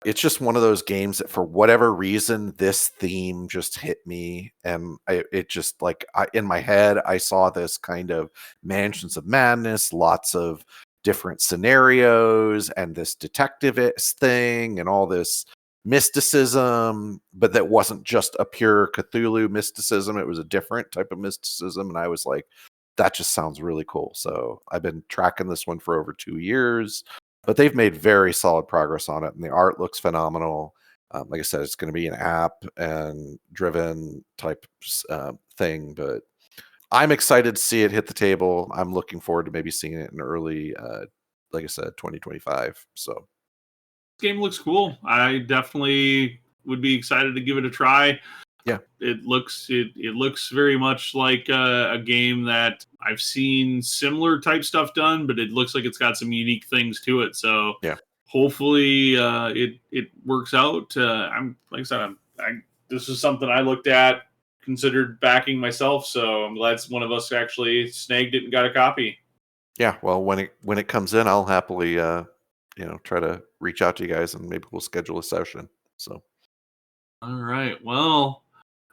It's just one of those games that for whatever reason, this theme just hit me. And in my head, I saw this kind of Mansions of Madness, lots of different scenarios and this detective thing and all this mysticism, but that wasn't just a pure Cthulhu mysticism. It was a different type of mysticism. And I was like, that just sounds really cool. So I've been tracking this one for over 2 years. But they've made very solid progress on it, and the art looks phenomenal. Like I said, it's going to be an app and driven type thing, but I'm excited to see it hit the table. I'm looking forward to maybe seeing it in early, like I said, 2025. So This game looks cool. I definitely would be excited to give it a try. Yeah, it looks very much like a game that I've seen similar type stuff done, but it looks like it's got some unique things to it. So yeah, hopefully it works out. This is something I looked at, considered backing myself. So I'm glad one of us actually snagged it and got a copy. Yeah. Well, when it comes in, I'll happily try to reach out to you guys and maybe we'll schedule a session. So. All right. Well,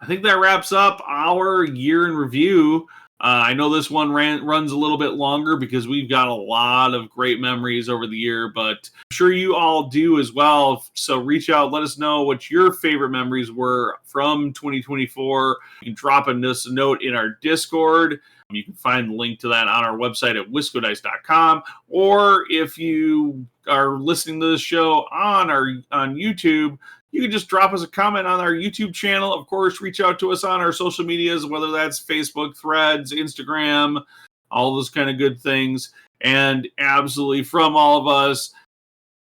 I think that wraps up our year in review. I know this one runs a little bit longer because we've got a lot of great memories over the year, but I'm sure you all do as well. So reach out, let us know what your favorite memories were from 2024. You can drop us a note in our Discord. You can find the link to that on our website at WiscoDice.com. Or if you are listening to this show on YouTube, you can just drop us a comment on our YouTube channel. Of course, reach out to us on our social medias, whether that's Facebook, Threads, Instagram, all those kind of good things. And absolutely from all of us,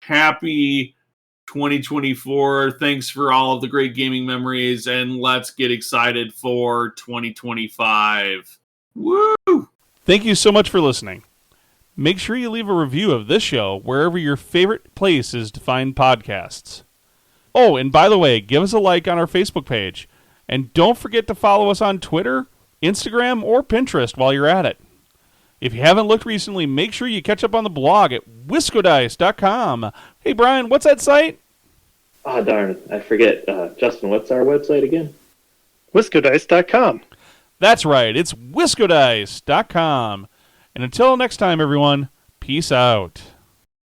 happy 2024. Thanks for all of the great gaming memories, and let's get excited for 2025. Woo! Thank you so much for listening. Make sure you leave a review of this show wherever your favorite place is to find podcasts. Oh, and by the way, give us a like on our Facebook page. And don't forget to follow us on Twitter, Instagram, or Pinterest while you're at it. If you haven't looked recently, make sure you catch up on the blog at WiscoDice.com. Hey, Brian, what's that site? Ah, darn. I forget. Justin, what's our website again? WiscoDice.com. That's right. It's WiscoDice.com. And until next time, everyone, peace out.